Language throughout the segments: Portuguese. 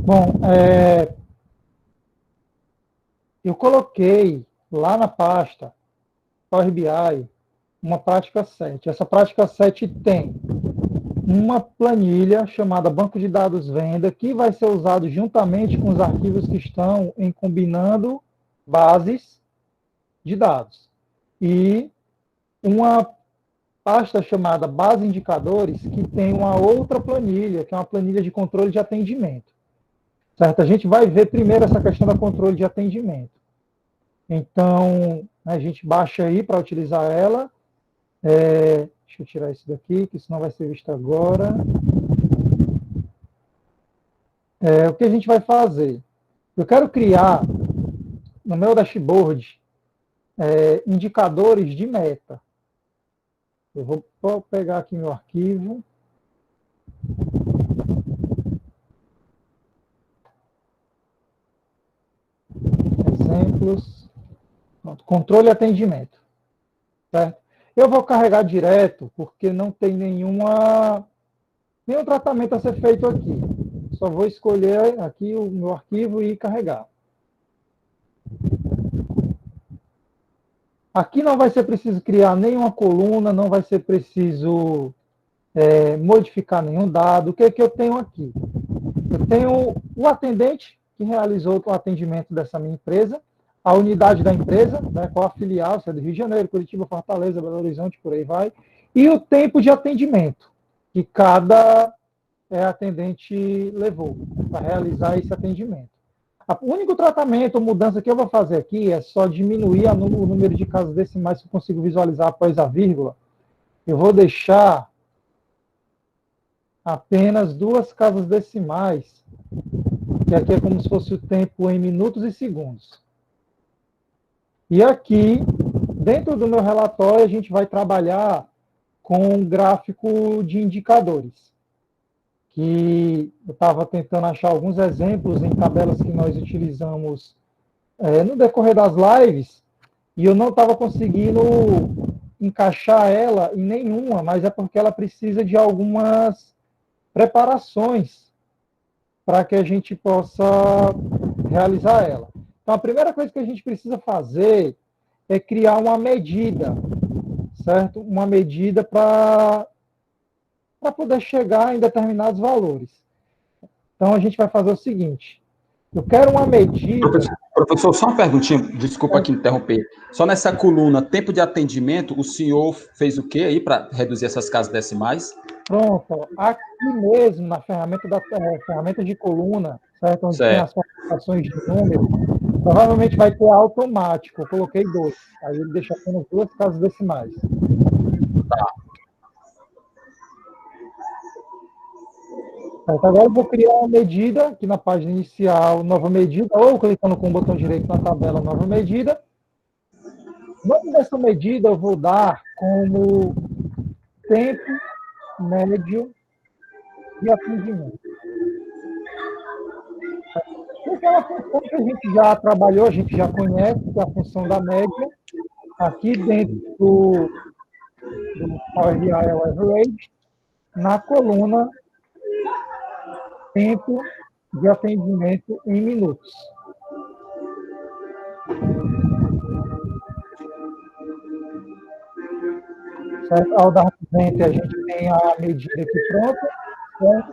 Bom, eu coloquei lá na pasta Power BI uma prática 7. Essa prática 7 tem uma planilha chamada Banco de Dados Venda, que vai ser usado juntamente com os arquivos que estão em combinando bases de dados. E uma pasta chamada Base Indicadores, que tem uma outra planilha, que é uma planilha de controle de atendimento. Certo? A gente vai ver primeiro essa questão do controle de atendimento. Então, a gente baixa aí para utilizar ela. Deixa eu tirar isso daqui, que senão vai ser visto agora. O que a gente vai fazer? Eu quero criar, no meu dashboard, indicadores de meta. Eu vou pegar aqui meu arquivo. Exemplos. Pronto, controle e atendimento. Certo? Eu vou carregar direto, porque não tem nenhum tratamento a ser feito aqui. Só vou escolher aqui o meu arquivo e carregar. Aqui não vai ser preciso criar nenhuma coluna, não vai ser preciso modificar nenhum dado. O que é que eu tenho aqui? Eu tenho o atendente que realizou o atendimento dessa minha empresa, a unidade da empresa, né, qual a filial, se é do Rio de Janeiro, Curitiba, Fortaleza, Belo Horizonte, por aí vai, e o tempo de atendimento que cada atendente levou para realizar esse atendimento. O único tratamento ou mudança que eu vou fazer aqui é só diminuir o número de casas decimais que eu consigo visualizar após a vírgula. Eu vou deixar apenas 2 casas decimais, que aqui é como se fosse o tempo em minutos e segundos. E aqui, dentro do meu relatório, a gente vai trabalhar com um gráfico de indicadores, que eu estava tentando achar alguns exemplos em tabelas que nós utilizamos no decorrer das lives, e eu não estava conseguindo encaixar ela em nenhuma, mas é porque ela precisa de algumas preparações para que a gente possa realizar ela. Então, a primeira coisa que a gente precisa fazer é criar uma medida, certo? Uma medida para poder chegar em determinados valores. Então, a gente vai fazer o seguinte. Eu quero uma medida... Professor, só uma perguntinha, desculpa aqui interromper. Só nessa coluna, tempo de atendimento, o senhor fez o quê aí para reduzir essas casas decimais? Pronto. Aqui mesmo, na ferramenta de coluna, certo? Onde tem as formatações de número, provavelmente vai ter automático. Eu coloquei 2. Aí ele deixa apenas 2 casas decimais. Tá. Agora eu vou criar uma medida aqui na página inicial, nova medida, ou clicando com o botão direito na tabela, nova medida. O nome dessa medida eu vou dar como tempo médio de atendimento. Essa é uma função que a gente já trabalhou, a gente já conhece, que é a função da média. Aqui dentro do Power BI é o average, na coluna tempo de atendimento em minutos. Certo? Ao dar presente, a gente tem a medida aqui pronta. Certo?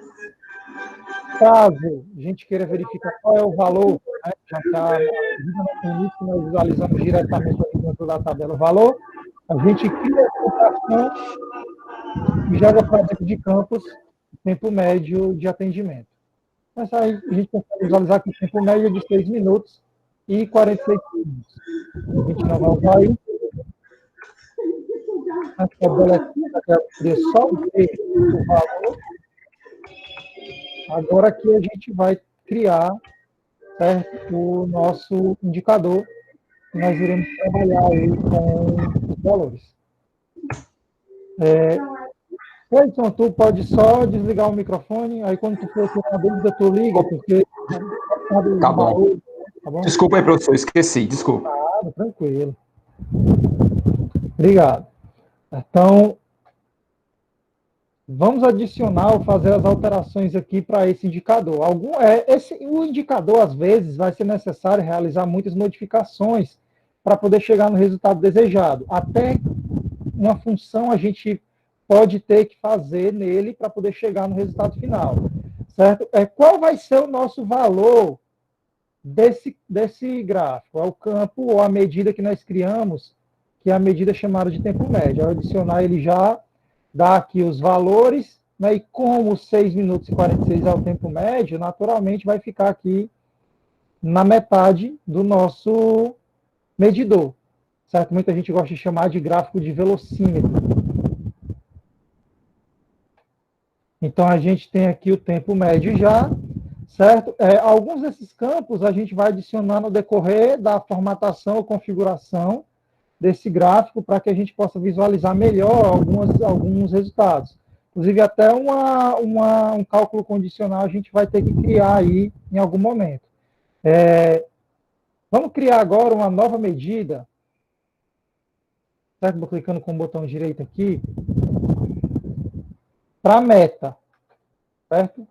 Caso a gente queira verificar qual é o valor, né? Já está no início, nós visualizamos diretamente dentro da tabela o valor, a gente cria a operação e joga para dentro de campos o tempo médio de atendimento. Mas aí a gente consegue visualizar que o tempo médio é de 6 minutos e 46 segundos. A gente não vai usar isso. A tabela aqui, eu queria só ver o valor. Agora aqui a gente vai criar, certo, o nosso indicador, que nós iremos trabalhar aí com os valores. Edson, tu pode só desligar o microfone, aí quando tu for tirar a dúvida, tu liga, porque... Tá bom. Tá bom? Desculpa aí, professor, esqueci, desculpa. Claro, tranquilo. Obrigado. Então, vamos adicionar ou fazer as alterações aqui para esse indicador. O indicador, às vezes, vai ser necessário realizar muitas modificações para poder chegar no resultado desejado. Até uma função a gente pode ter que fazer nele para poder chegar no resultado final. Certo? Qual vai ser o nosso valor desse gráfico? É o campo ou a medida que nós criamos, que é a medida chamada de tempo médio. Ao adicionar ele já dá aqui os valores, né, e como 6 minutos e 46 é o tempo médio, naturalmente vai ficar aqui na metade do nosso medidor. Certo? Muita gente gosta de chamar de gráfico de velocímetro. Então, a gente tem aqui o tempo médio já, certo? Alguns desses campos a gente vai adicionar no decorrer da formatação ou configuração desse gráfico para que a gente possa visualizar melhor alguns resultados. Inclusive, até um cálculo condicional a gente vai ter que criar aí em algum momento. Vamos criar agora uma nova medida. Certo? Vou clicando com o botão direito aqui. Para a meta. Certo?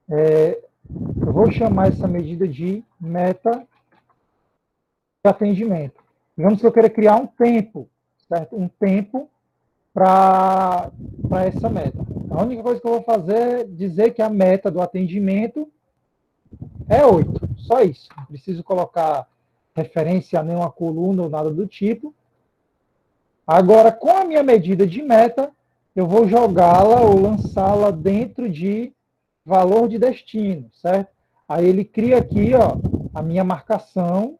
Eu vou chamar essa medida de meta de atendimento. Digamos que eu queira criar um tempo, certo? Um tempo para essa meta. A única coisa que eu vou fazer é dizer que a meta do atendimento é 8. Só isso. Não preciso colocar referência a nenhuma coluna ou nada do tipo. Agora, com a minha medida de meta, eu vou jogá-la ou lançá-la dentro de valor de destino, certo? Aí ele cria aqui, ó, a minha marcação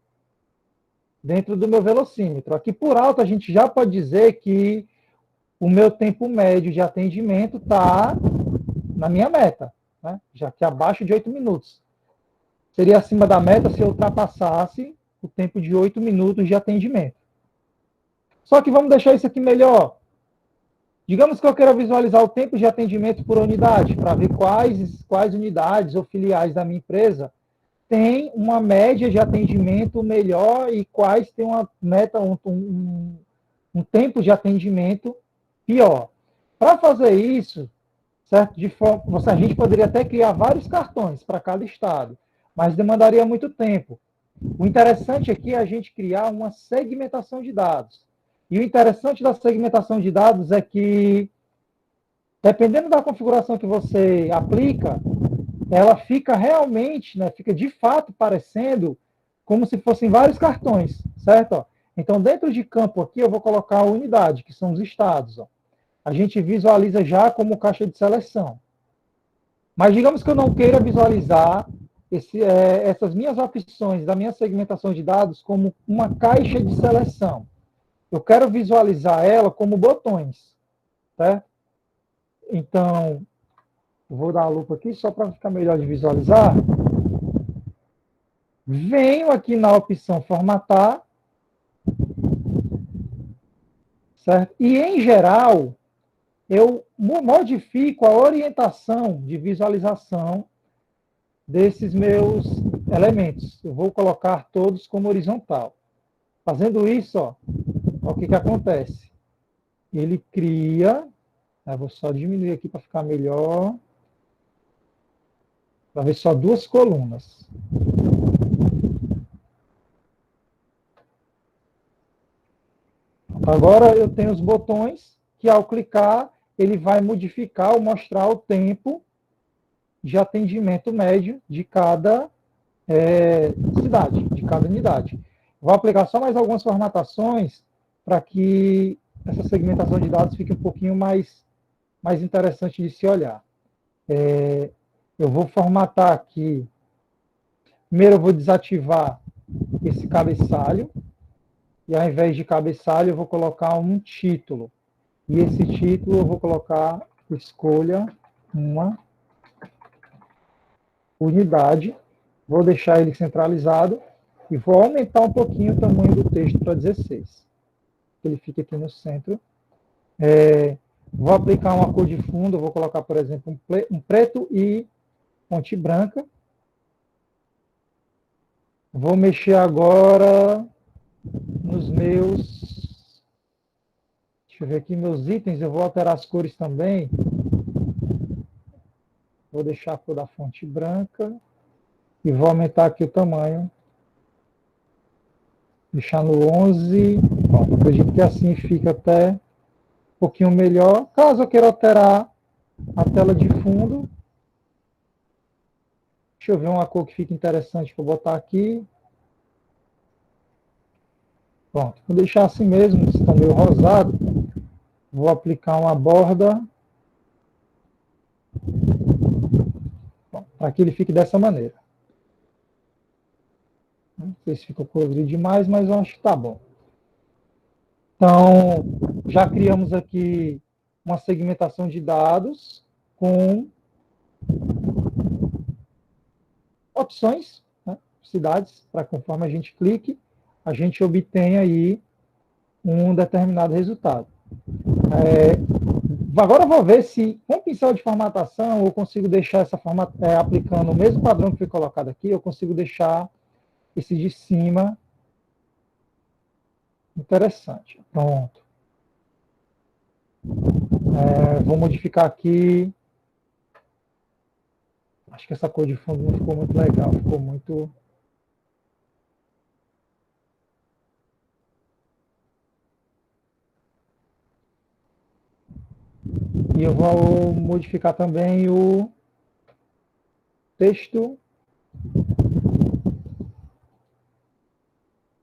dentro do meu velocímetro. Aqui por alto a gente já pode dizer que o meu tempo médio de atendimento está na minha meta, né? Já que abaixo de 8 minutos. Seria acima da meta se eu ultrapassasse o tempo de 8 minutos de atendimento. Só que vamos deixar isso aqui melhor. Digamos que eu queira visualizar o tempo de atendimento por unidade, para ver quais unidades ou filiais da minha empresa têm uma média de atendimento melhor e quais têm uma meta, um tempo de atendimento pior. Para fazer isso, certo? A gente poderia até criar vários cartões para cada estado, mas demandaria muito tempo. O interessante aqui é a gente criar uma segmentação de dados. E o interessante da segmentação de dados é que, dependendo da configuração que você aplica, ela fica realmente, né, fica de fato parecendo como se fossem vários cartões, certo? Então, dentro de campo aqui, eu vou colocar a unidade, que são os estados. Ó. A gente visualiza já como caixa de seleção. Mas digamos que eu não queira visualizar essas minhas opções da minha segmentação de dados como uma caixa de seleção. Eu quero visualizar ela como botões, certo? Então, vou dar a lupa aqui só para ficar melhor de visualizar. Venho aqui na opção formatar, certo? E, em geral, eu modifico a orientação de visualização desses meus elementos. Eu vou colocar todos como horizontal. Fazendo isso, ó, o que acontece? Ele cria, eu vou só diminuir aqui para ficar melhor, para ver só 2 colunas. Agora eu tenho os botões que, ao clicar, ele vai modificar ou mostrar o tempo de atendimento médio de cada cidade, de cada unidade. Vou aplicar só mais algumas formatações para que essa segmentação de dados fique um pouquinho mais interessante de se olhar. Eu vou formatar aqui. Primeiro eu vou desativar esse cabeçalho. E ao invés de cabeçalho, eu vou colocar um título. E esse título eu vou colocar escolha uma unidade. Vou deixar ele centralizado e vou aumentar um pouquinho o tamanho do texto para 16. Ele fica aqui no centro. Vou aplicar uma cor de fundo, vou colocar, por exemplo, um preto e fonte branca. Vou mexer agora nos meus... Deixa eu ver aqui meus itens, eu vou alterar as cores também. Vou deixar a cor da fonte branca e vou aumentar aqui o tamanho. Deixar no 11. Bom, acredito que assim fica até um pouquinho melhor. Caso eu queira alterar a tela de fundo, deixa eu ver uma cor que fica interessante para botar aqui. Pronto, vou deixar assim mesmo, está meio rosado. Vou aplicar uma borda para que ele fique dessa maneira. Não sei se ficou colorido demais, mas eu acho que está bom. Então, já criamos aqui uma segmentação de dados com opções, né, cidades, para conforme a gente clique, a gente obtém aí um determinado resultado. Agora eu vou ver se com o pincel de formatação eu consigo deixar essa aplicando o mesmo padrão que foi colocado aqui, eu consigo deixar esse de cima interessante. Pronto. Vou modificar aqui. Acho que essa cor de fundo não ficou muito legal, ficou muito... E eu vou modificar também o texto.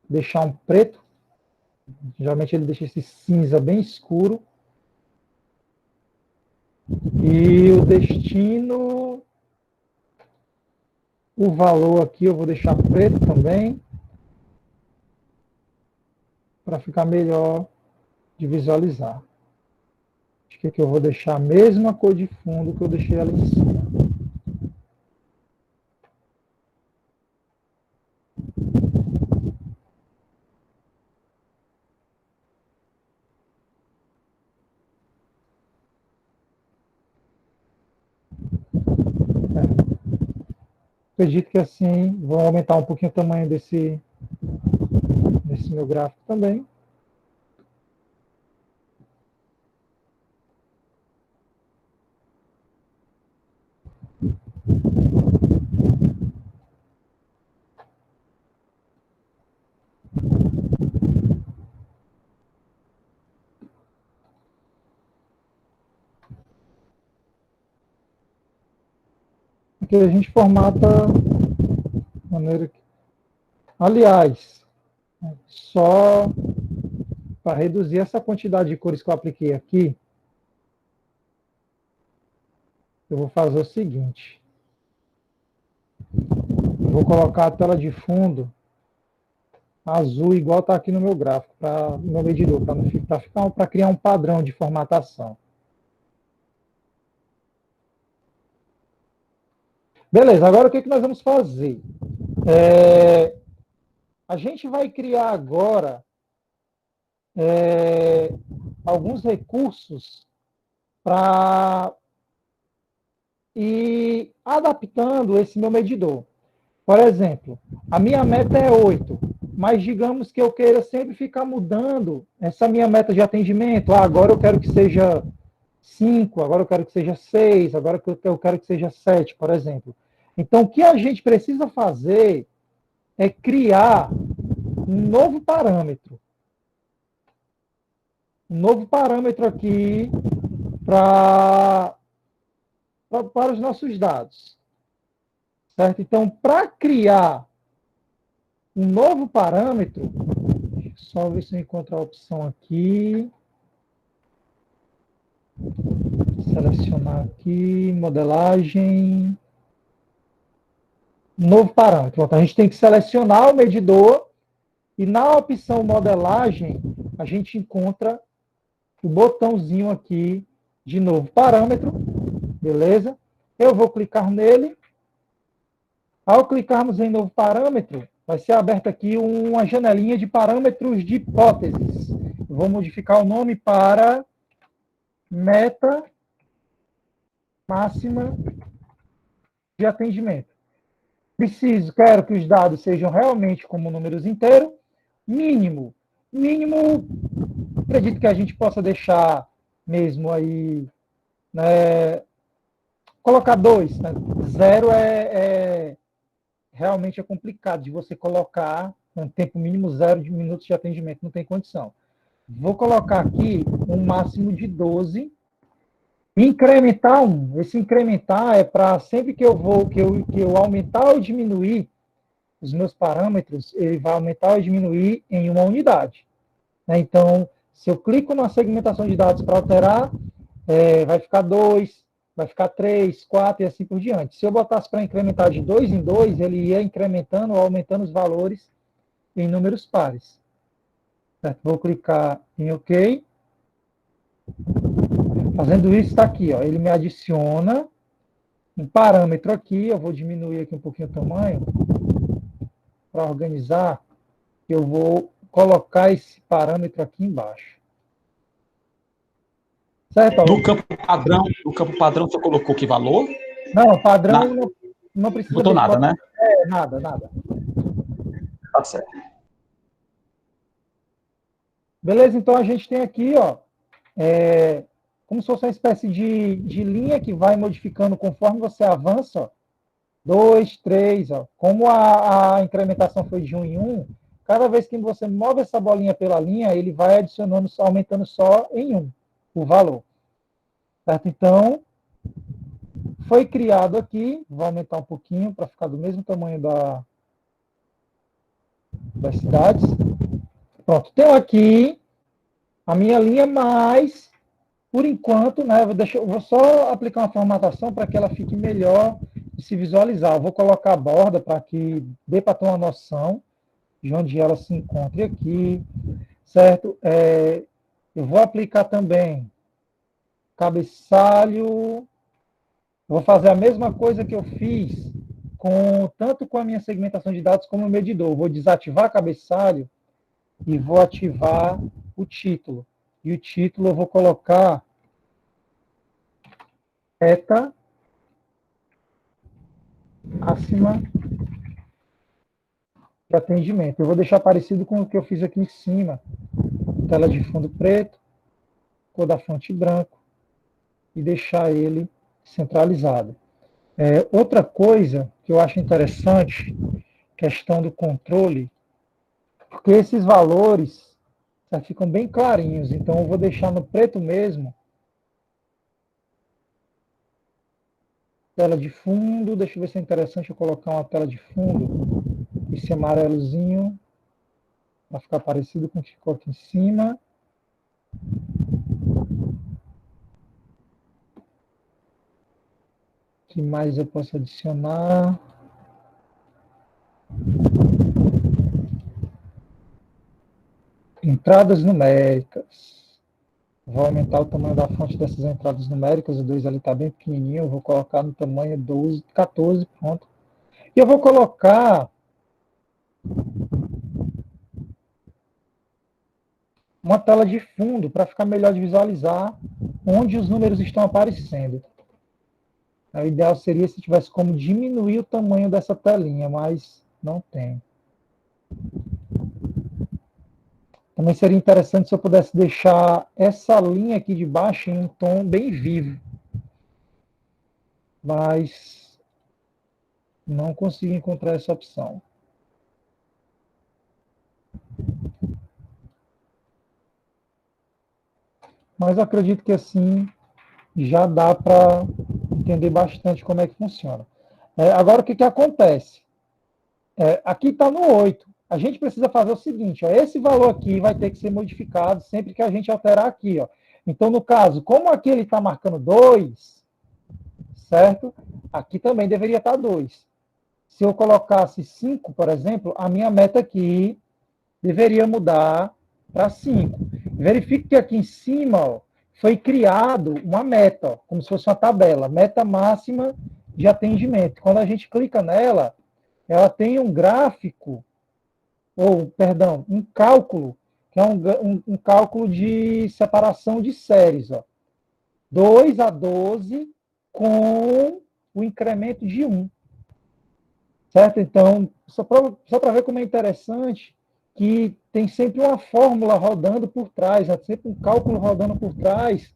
Deixar um preto. Geralmente ele deixa esse cinza bem escuro. E o destino, o valor aqui eu vou deixar preto também, para ficar melhor de visualizar. Acho que aqui eu vou deixar a mesma cor de fundo que eu deixei ali em cima. Acredito que assim, vou aumentar um pouquinho o tamanho desse meu gráfico também. Aqui a gente formata de maneira que... Aliás, só para reduzir essa quantidade de cores que eu apliquei aqui, eu vou fazer o seguinte. Eu vou colocar a tela de fundo azul, igual está aqui no meu gráfico, no meu medidor, para criar um padrão de formatação. Beleza, agora o que nós vamos fazer? A gente vai criar agora alguns recursos para ir adaptando esse meu medidor. Por exemplo, a minha meta é 8, mas digamos que eu queira sempre ficar mudando essa minha meta de atendimento. Agora eu quero que seja 5, agora eu quero que seja 6, agora eu quero que seja 7, por exemplo. Então, o que a gente precisa fazer é criar um novo parâmetro. Um novo parâmetro aqui para os nossos dados. Certo? Então, para criar um novo parâmetro, deixa eu só ver se eu encontro a opção aqui. Selecionar aqui, modelagem. Novo parâmetro. Então, a gente tem que selecionar o medidor e na opção modelagem, a gente encontra o botãozinho aqui de novo parâmetro. Beleza? Eu vou clicar nele. Ao clicarmos em novo parâmetro, vai ser aberta aqui uma janelinha de parâmetros de hipóteses. Eu vou modificar o nome para meta máxima de atendimento. Quero que os dados sejam realmente como números inteiros. Mínimo, acredito que a gente possa deixar mesmo aí, né, colocar 2, né? 0 realmente é complicado de você colocar um tempo mínimo 0 de minutos de atendimento, não tem condição. Vou colocar aqui um máximo de 12. Incrementar 1. Esse incrementar é para sempre que eu aumentar ou diminuir os meus parâmetros, ele vai aumentar ou diminuir em uma unidade. Né? Então, se eu clico na segmentação de dados para alterar, vai ficar 2, vai ficar 3, 4 e assim por diante. Se eu botasse para incrementar de 2 em 2, ele ia incrementando ou aumentando os valores em números pares. Certo? Vou clicar em OK. Fazendo isso, está aqui. Ó, ele me adiciona um parâmetro aqui. Eu vou diminuir aqui um pouquinho o tamanho para organizar. Eu vou colocar esse parâmetro aqui embaixo. Certo? No campo padrão, você colocou que valor? Não, padrão não precisa. Botou nada, né? Nada. Tá certo. Beleza, então a gente tem aqui, ó, como se fosse uma espécie de linha que vai modificando conforme você avança, ó, 2, 3, ó. Como a incrementação foi de 1 em 1, cada vez que você move essa bolinha pela linha, ele vai adicionando, aumentando só em 1 o valor. Certo? Então, foi criado aqui, vou aumentar um pouquinho para ficar do mesmo tamanho das cidades. Pronto, tenho aqui a minha linha, mas, por enquanto, né, eu vou só aplicar uma formatação para que ela fique melhor de se visualizar. Eu vou colocar a borda para que dê para ter uma noção de onde ela se encontre aqui, certo? Eu vou aplicar também cabeçalho. Vou fazer a mesma coisa que eu fiz tanto com a minha segmentação de dados como o medidor. Vou desativar cabeçalho e vou ativar o título. E o título eu vou colocar reta máxima de atendimento. Eu vou deixar parecido com o que eu fiz aqui em cima. Tela de fundo preto, cor da fonte branco e deixar ele centralizado. Outra coisa que eu acho interessante, questão do controle, porque esses valores já ficam bem clarinhos, então eu vou deixar no preto mesmo. Tela de fundo, deixa eu ver se é interessante eu colocar uma tela de fundo, esse amarelozinho, para ficar parecido com o que ficou aqui em cima. O que mais eu posso adicionar? Entradas numéricas. Vou aumentar o tamanho da fonte dessas entradas numéricas. O 2 ali está bem pequenininho. Eu vou colocar no tamanho 12, 14, pronto. E eu vou colocar uma tela de fundo para ficar melhor de visualizar onde os números estão aparecendo. O ideal seria se tivesse como diminuir o tamanho dessa telinha, mas não tem. Também seria interessante se eu pudesse deixar essa linha aqui de baixo em um tom bem vivo. Mas não consigo encontrar essa opção. Mas eu acredito que assim já dá para entender bastante como é que funciona. Agora, o que acontece? Aqui está no 8. A gente precisa fazer o seguinte, ó, esse valor aqui vai ter que ser modificado sempre que a gente alterar aqui. Ó. Então, no caso, como aqui ele está marcando 2, certo? Aqui também deveria estar 2. Se eu colocasse 5, por exemplo, a minha meta aqui deveria mudar para 5. Verifique que aqui em cima ó, foi criado uma meta, ó, como se fosse uma tabela, meta máxima de atendimento. Quando a gente clica nela, ela tem um gráfico, um cálculo, que é um cálculo de separação de séries. Ó. 2 a 12 com o incremento de 1. Certo? Então, só para ver como é interessante, que tem sempre uma fórmula rodando por trás, sempre um cálculo rodando por trás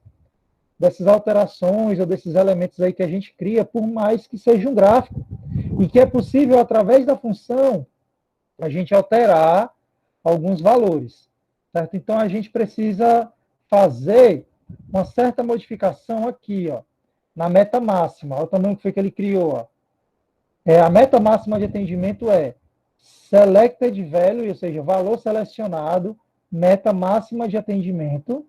dessas alterações ou desses elementos aí que a gente cria, por mais que seja um gráfico. E que é possível, através da função, a gente alterar alguns valores. Certo? Então, a gente precisa fazer uma certa modificação aqui, ó, na meta máxima. Olha o tamanho que foi que ele criou. Ó. A meta máxima de atendimento é selected value, ou seja, valor selecionado, meta máxima de atendimento,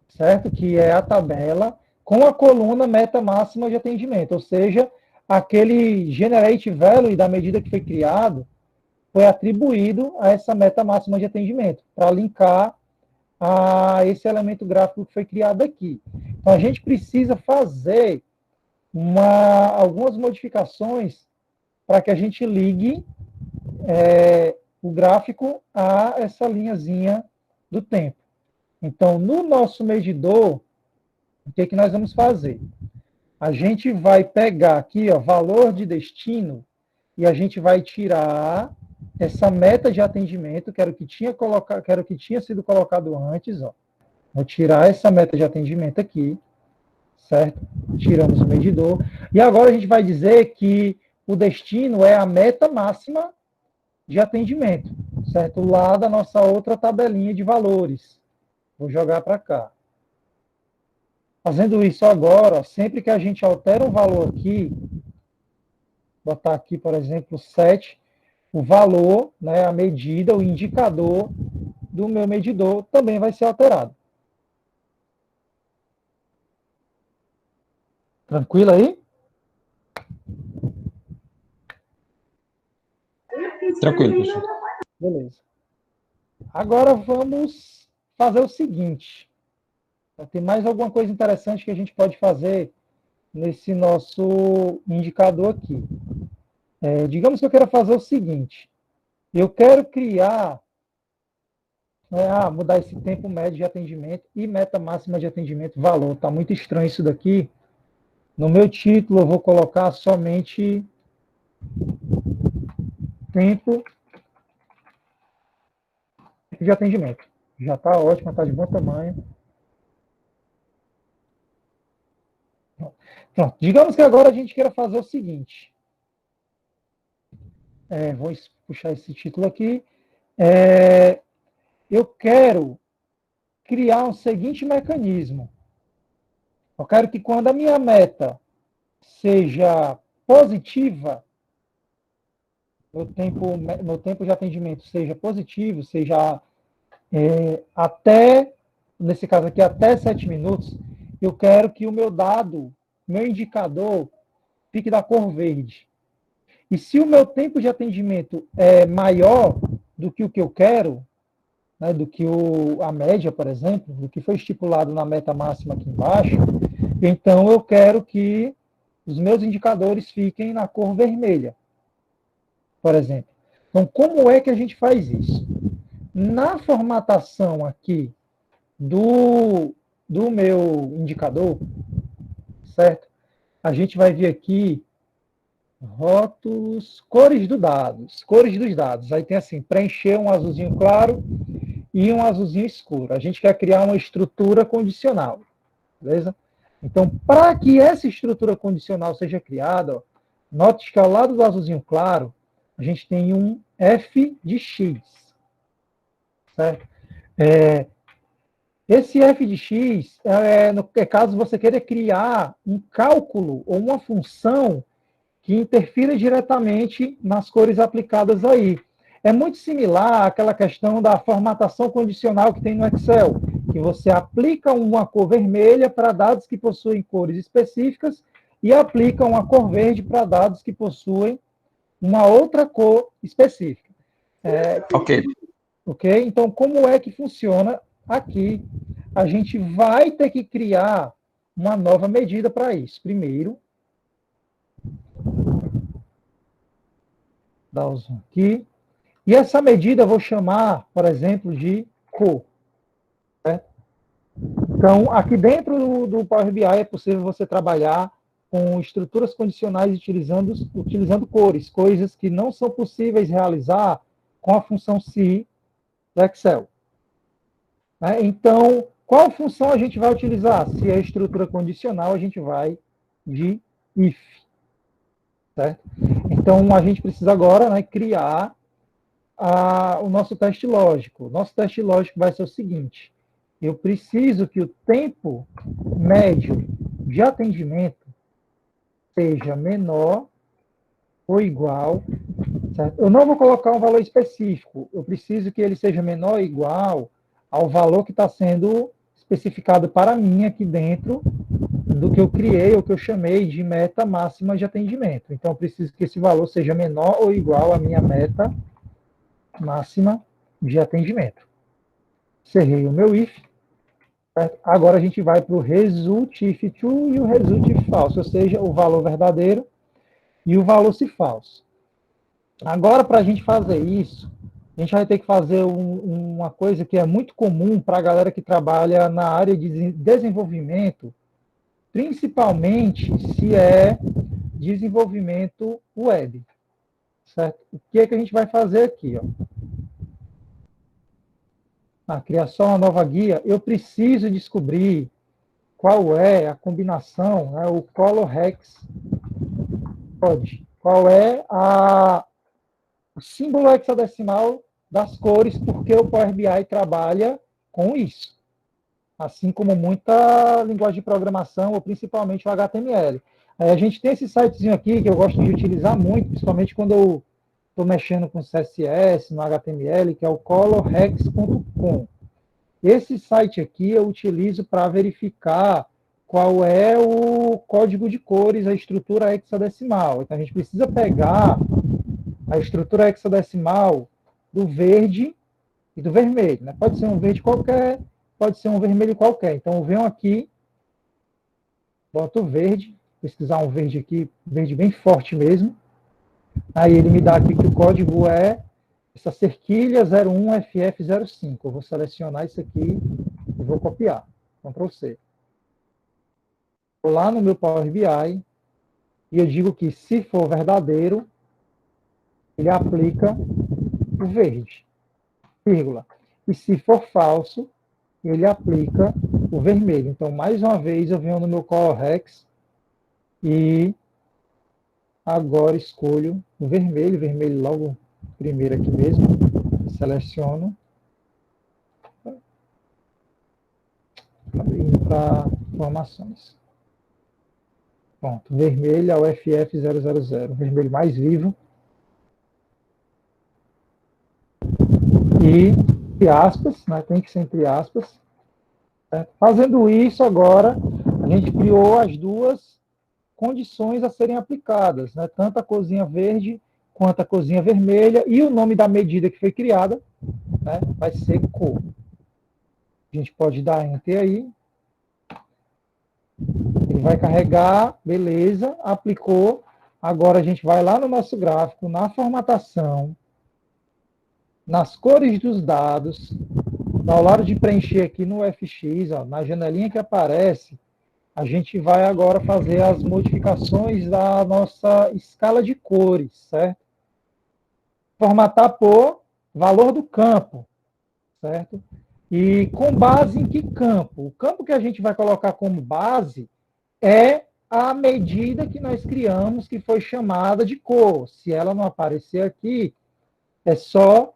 certo? Que é a tabela, com a coluna meta máxima de atendimento, ou seja, aquele generate value da medida que foi criado foi atribuído a essa meta máxima de atendimento, para linkar a esse elemento gráfico que foi criado aqui. Então, a gente precisa fazer algumas modificações para que a gente ligue o gráfico a essa linhazinha do tempo. Então, no nosso medidor, o que nós vamos fazer? A gente vai pegar aqui, ó, valor de destino, e a gente vai tirar essa meta de atendimento, que era o que tinha sido colocado antes, ó. Vou tirar essa meta de atendimento aqui, certo? Tiramos o medidor. E agora a gente vai dizer que o destino é a meta máxima de atendimento, certo? Lá da nossa outra tabelinha de valores. Vou jogar para cá. Fazendo isso agora, sempre que a gente altera um valor aqui, botar aqui, por exemplo, 7, o valor, né, a medida, o indicador do meu medidor também vai ser alterado. Tranquilo aí? Tranquilo, professor. Beleza. Agora vamos fazer o seguinte. Tem mais alguma coisa interessante que a gente pode fazer nesse nosso indicador aqui. Digamos que eu quero fazer o seguinte. Eu quero criar, mudar esse tempo médio de atendimento e meta máxima de atendimento, valor. Está muito estranho isso daqui. No meu título eu vou colocar somente tempo de atendimento. Já está ótimo, está de bom tamanho. Pronto. Digamos que agora a gente queira fazer o seguinte. Vou puxar esse título aqui. Eu quero criar um seguinte mecanismo. Eu quero que quando a minha meta seja positiva, meu tempo de atendimento seja positivo, seja nesse caso aqui, até 7 minutos, eu quero que o meu dado, meu indicador, fique da cor verde. E se o meu tempo de atendimento é maior do que o que eu quero, né, do que a média, por exemplo, do que foi estipulado na meta máxima aqui embaixo, então eu quero que os meus indicadores fiquem na cor vermelha, por exemplo. Então, como é que a gente faz isso? Na formatação aqui do meu indicador, certo? A gente vai vir aqui, rótulos, cores dos dados. Aí tem assim, preencher um azulzinho claro e um azulzinho escuro. A gente quer criar uma estrutura condicional, beleza? Então, para que essa estrutura condicional seja criada, ó, note que ao lado do azulzinho claro, a gente tem um f de x, certo? Esse f de x, no caso você queira criar um cálculo ou uma função que interfira diretamente nas cores aplicadas aí. É muito similar àquela questão da formatação condicional que tem no Excel, que você aplica uma cor vermelha para dados que possuem cores específicas e aplica uma cor verde para dados que possuem uma outra cor específica. Ok. Ok? Então, como é que funciona aqui? A gente vai ter que criar uma nova medida para isso. Primeiro, dar o zoom aqui. E essa medida eu vou chamar, por exemplo, de cor. Certo? Então, aqui dentro do Power BI é possível você trabalhar com estruturas condicionais utilizando cores, coisas que não são possíveis realizar com a função SI do Excel. Então, Qual função a gente vai utilizar? Se é estrutura condicional, a gente vai de if. Certo? Então, a gente precisa agora, né, criar o nosso teste lógico. O nosso teste lógico vai ser o seguinte: eu preciso que o tempo médio de atendimento seja menor ou igual. Certo? Eu não vou colocar um valor específico, eu preciso que ele seja menor ou igual ao valor que está sendo especificado para mim aqui dentro do que eu criei, ou que eu chamei de meta máxima de atendimento. Então, eu preciso que esse valor seja menor ou igual à minha meta máxima de atendimento. Encerrei o meu if. Certo? Agora a gente vai para o result if true e o result if false, ou seja, o valor verdadeiro e o valor se falso. Agora, para a gente fazer isso, a gente vai ter que fazer uma coisa que é muito comum para a galera que trabalha na área de desenvolvimento, principalmente se é desenvolvimento web. Certo? O que é que a gente vai fazer aqui? Ó? Na criação de uma nova guia, eu preciso descobrir qual é a combinação, né, o color hex code, qual é o símbolo hexadecimal das cores, porque o Power BI trabalha com isso. Assim como muita linguagem de programação, ou principalmente o HTML. Aí a gente tem esse sitezinho aqui que eu gosto de utilizar muito, principalmente quando eu estou mexendo com CSS, no HTML, que é o colorhex.com. Esse site aqui eu utilizo para verificar qual é o código de cores, a estrutura hexadecimal. Então a gente precisa pegar a estrutura hexadecimal do verde e do vermelho. Né? Pode ser um verde qualquer, pode ser um vermelho qualquer. Então eu venho aqui, boto o verde, pesquisar um verde aqui, verde bem forte mesmo. Aí ele me dá aqui que o código é essa cerquilha 01FF05. Eu vou selecionar isso aqui e vou copiar. Ctrl C. Vou lá no meu Power BI e eu digo que, se for verdadeiro, ele aplica o verde, vírgula. E se for falso, ele aplica o vermelho. Então, mais uma vez, eu venho no meu Color Hex e agora escolho o vermelho. Vermelho logo primeiro aqui mesmo. Seleciono. Indo para informações. Pronto. Vermelho é o FF000. Vermelho mais vivo. E entre aspas, né, tem que ser entre aspas. Certo? Fazendo isso agora, a gente criou as duas condições a serem aplicadas, né? Tanto a corzinha verde quanto a corzinha vermelha, e o nome da medida que foi criada, né, vai ser cor. A gente pode dar Enter aí. Ele vai carregar, beleza, aplicou. Agora a gente vai lá no nosso gráfico, na formatação, nas cores dos dados, ao lado de preencher aqui no FX, ó, na janelinha que aparece, a gente vai agora fazer as modificações da nossa escala de cores, certo? Formatar por valor do campo, certo? E com base em que campo? O campo que a gente vai colocar como base é a medida que nós criamos, que foi chamada de cor. Se ela não aparecer aqui, é só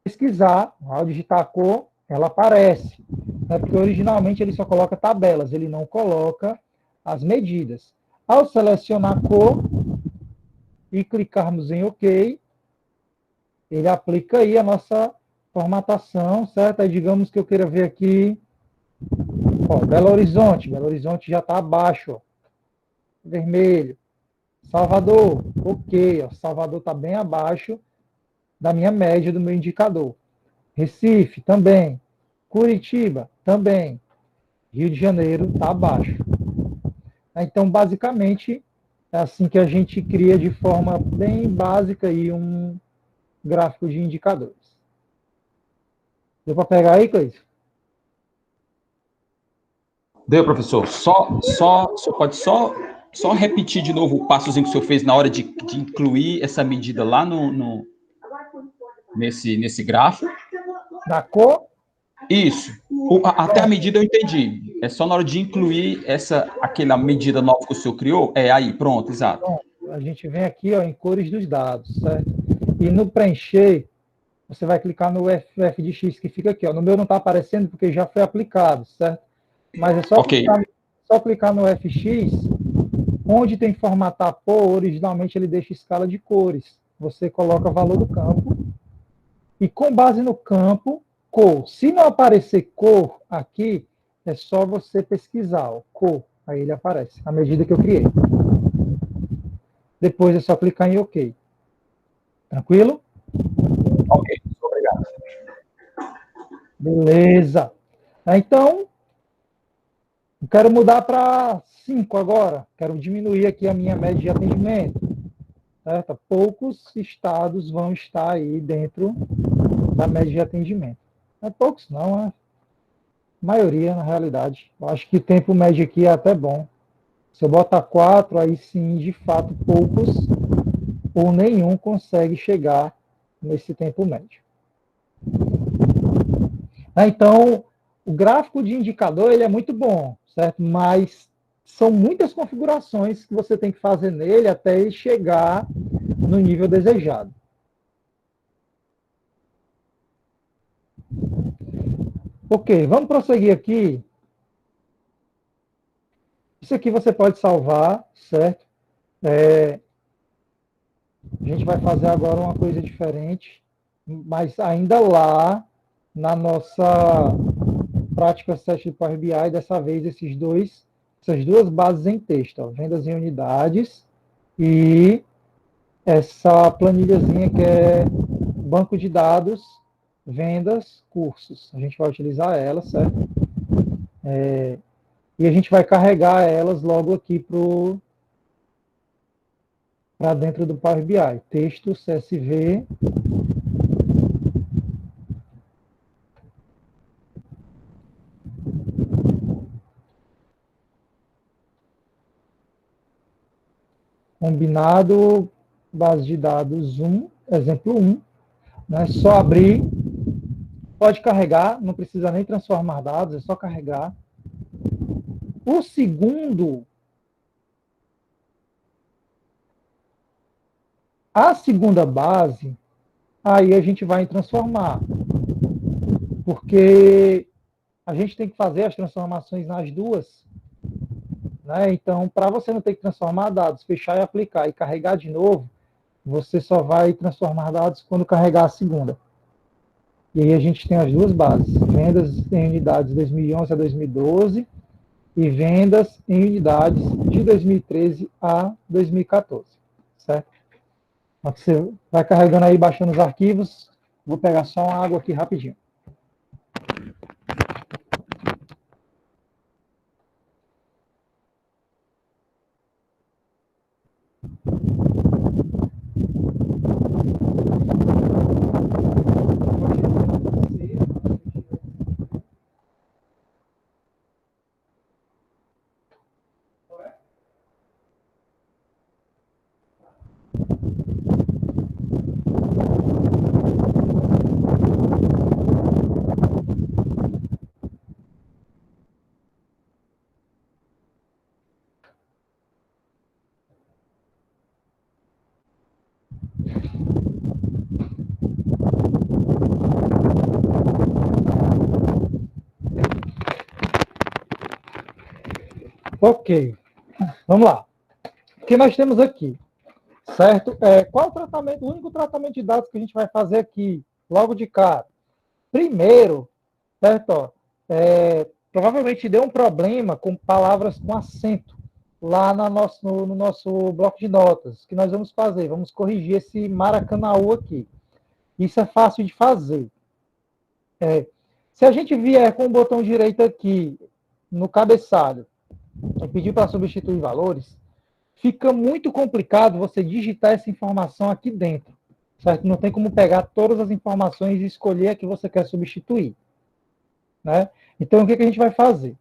pesquisar, ao digitar a cor, ela aparece. Né? Porque originalmente ele só coloca tabelas, ele não coloca as medidas. Ao selecionar a cor e clicarmos em OK, ele aplica aí a nossa formatação, certo? Aí digamos que eu queira ver aqui, ó, Belo Horizonte já está abaixo, ó, vermelho. Salvador, OK, ó, Salvador está bem abaixo da minha média, do meu indicador. Recife, também. Curitiba, também. Rio de Janeiro está abaixo. Então, basicamente, é assim que a gente cria de forma bem básica aí um gráfico de indicadores. Deu para pegar aí, Cleiton? Deu, professor. Pode só repetir de novo o passozinho que o senhor fez na hora de incluir essa medida lá nesse gráfico? Na cor? Isso. Até a medida eu entendi. É só na hora de incluir aquela medida nova que o senhor criou? É aí, pronto, exato. Bom, a gente vem aqui, ó, em cores dos dados, certo? E no preencher, você vai clicar no f de x que fica aqui, ó. No meu não está aparecendo porque já foi aplicado, certo? Mas é só clicar no fx, onde tem formatar por, originalmente ele deixa escala de cores. Você coloca o valor do campo e com base no campo, cor. Se não aparecer cor aqui, é só você pesquisar, ó, cor. Aí ele aparece, à medida que eu criei. Depois é só clicar em OK. Tranquilo? Ok, obrigado. Beleza. Então, eu quero mudar para 5 agora. Quero diminuir aqui a minha média de atendimento. Certo? Poucos estados vão estar aí dentro da média de atendimento. Não é poucos não, é a maioria na realidade. Eu acho que o tempo médio aqui é até bom. Se eu botar 4, aí sim, de fato, poucos ou nenhum consegue chegar nesse tempo médio. Então, o gráfico de indicador ele é muito bom, certo? Mas são muitas configurações que você tem que fazer nele até ele chegar no nível desejado. Ok, vamos prosseguir aqui. Isso aqui você pode salvar, certo? A gente vai fazer agora uma coisa diferente, mas ainda lá na nossa prática 7 do Power BI, dessa vez essas duas bases em texto, ó, vendas em unidades e essa planilhazinha que é banco de dados, vendas, cursos. A gente vai utilizar ela, certo? E a gente vai carregar elas logo aqui para dentro do Power BI. Texto, CSV. Combinado, base de dados 1, exemplo 1. Né? Só abrir, pode carregar, não precisa nem transformar dados, é só carregar. O segundo, a segunda base, aí a gente vai transformar, porque a gente tem que fazer as transformações nas duas. Né? Então, para você não ter que transformar dados, fechar e aplicar e carregar de novo, você só vai transformar dados quando carregar a segunda. E aí a gente tem as duas bases, vendas em unidades 2011 a 2012 e vendas em unidades de 2013 a 2014, certo? Você vai carregando aí, baixando os arquivos, vou pegar só uma água aqui rapidinho. Ok, vamos lá. O que nós temos aqui? Certo? Qual o tratamento, o único tratamento de dados que a gente vai fazer aqui, logo de cara? Primeiro, certo? Ó, provavelmente deu um problema com palavras com acento lá no nosso bloco de notas. O que nós vamos fazer? Vamos corrigir esse Maracanaú aqui. Isso é fácil de fazer. Se a gente vier com o botão direito aqui no cabeçalho e pedir para substituir valores, fica muito complicado você digitar essa informação aqui dentro, certo? Não tem como pegar todas as informações e escolher a que você quer substituir, né? Então, o que a gente vai fazer?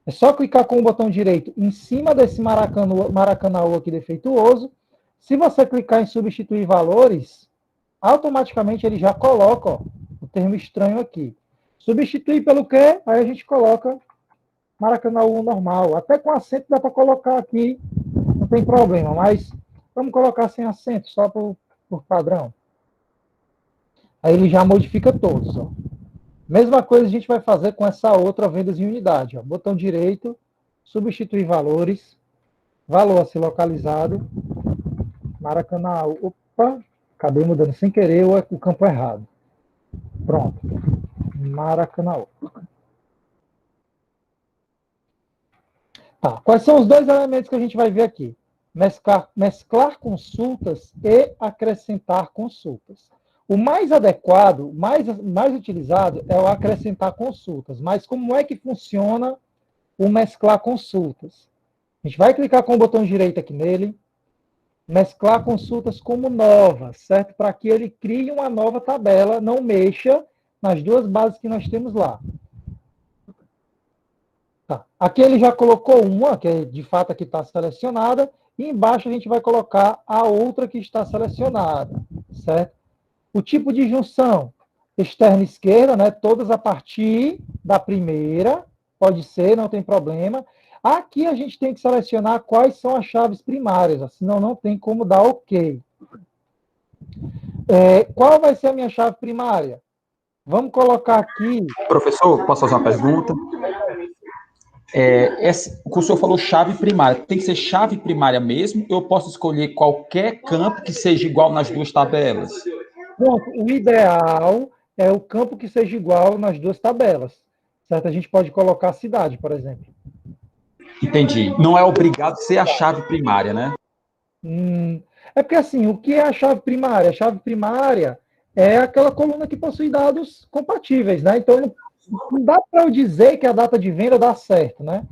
É só clicar com o botão direito em cima desse Maracanaú aqui defeituoso. Se você clicar em substituir valores, automaticamente ele já coloca, ó, o termo estranho aqui. Substituir pelo quê? Aí a gente coloca Maracanaú normal. Até com acento dá para colocar aqui, não tem problema, mas vamos colocar sem acento, só por padrão. Aí ele já modifica todos. Ó. Mesma coisa a gente vai fazer com essa outra vendas em unidade. Ó. Botão direito, substituir valores, valor a ser localizado, Maracanaú. Opa, acabei mudando sem querer o campo errado. Pronto. Maracanaú. Tá. Quais são os dois elementos que a gente vai ver aqui? Mesclar consultas e acrescentar consultas. O mais adequado, mais utilizado é o acrescentar consultas. Mas como é que funciona o mesclar consultas? A gente vai clicar com o botão direito aqui nele, mesclar consultas como novas, certo? Para que ele crie uma nova tabela, não mexa nas duas bases que nós temos lá. Tá. Aqui ele já colocou uma, que de fato aqui está selecionada, e embaixo a gente vai colocar a outra que está selecionada, certo? O tipo de junção, externa esquerda, né? Todas a partir da primeira, pode ser, não tem problema. Aqui a gente tem que selecionar quais são as chaves primárias, senão não tem como dar OK. Qual vai ser a minha chave primária? Vamos colocar aqui... Professor, posso fazer uma pergunta? O que o senhor falou chave primária, tem que ser chave primária mesmo, ou eu posso escolher qualquer campo que seja igual nas duas tabelas? Pronto, o ideal é o campo que seja igual nas duas tabelas, certo? A gente pode colocar a cidade, por exemplo. Entendi. Não é obrigado a ser a chave primária, né? É porque, assim, o que é a chave primária? A chave primária é aquela coluna que possui dados compatíveis, né? Então, não dá para eu dizer que a data de venda dá certo, né?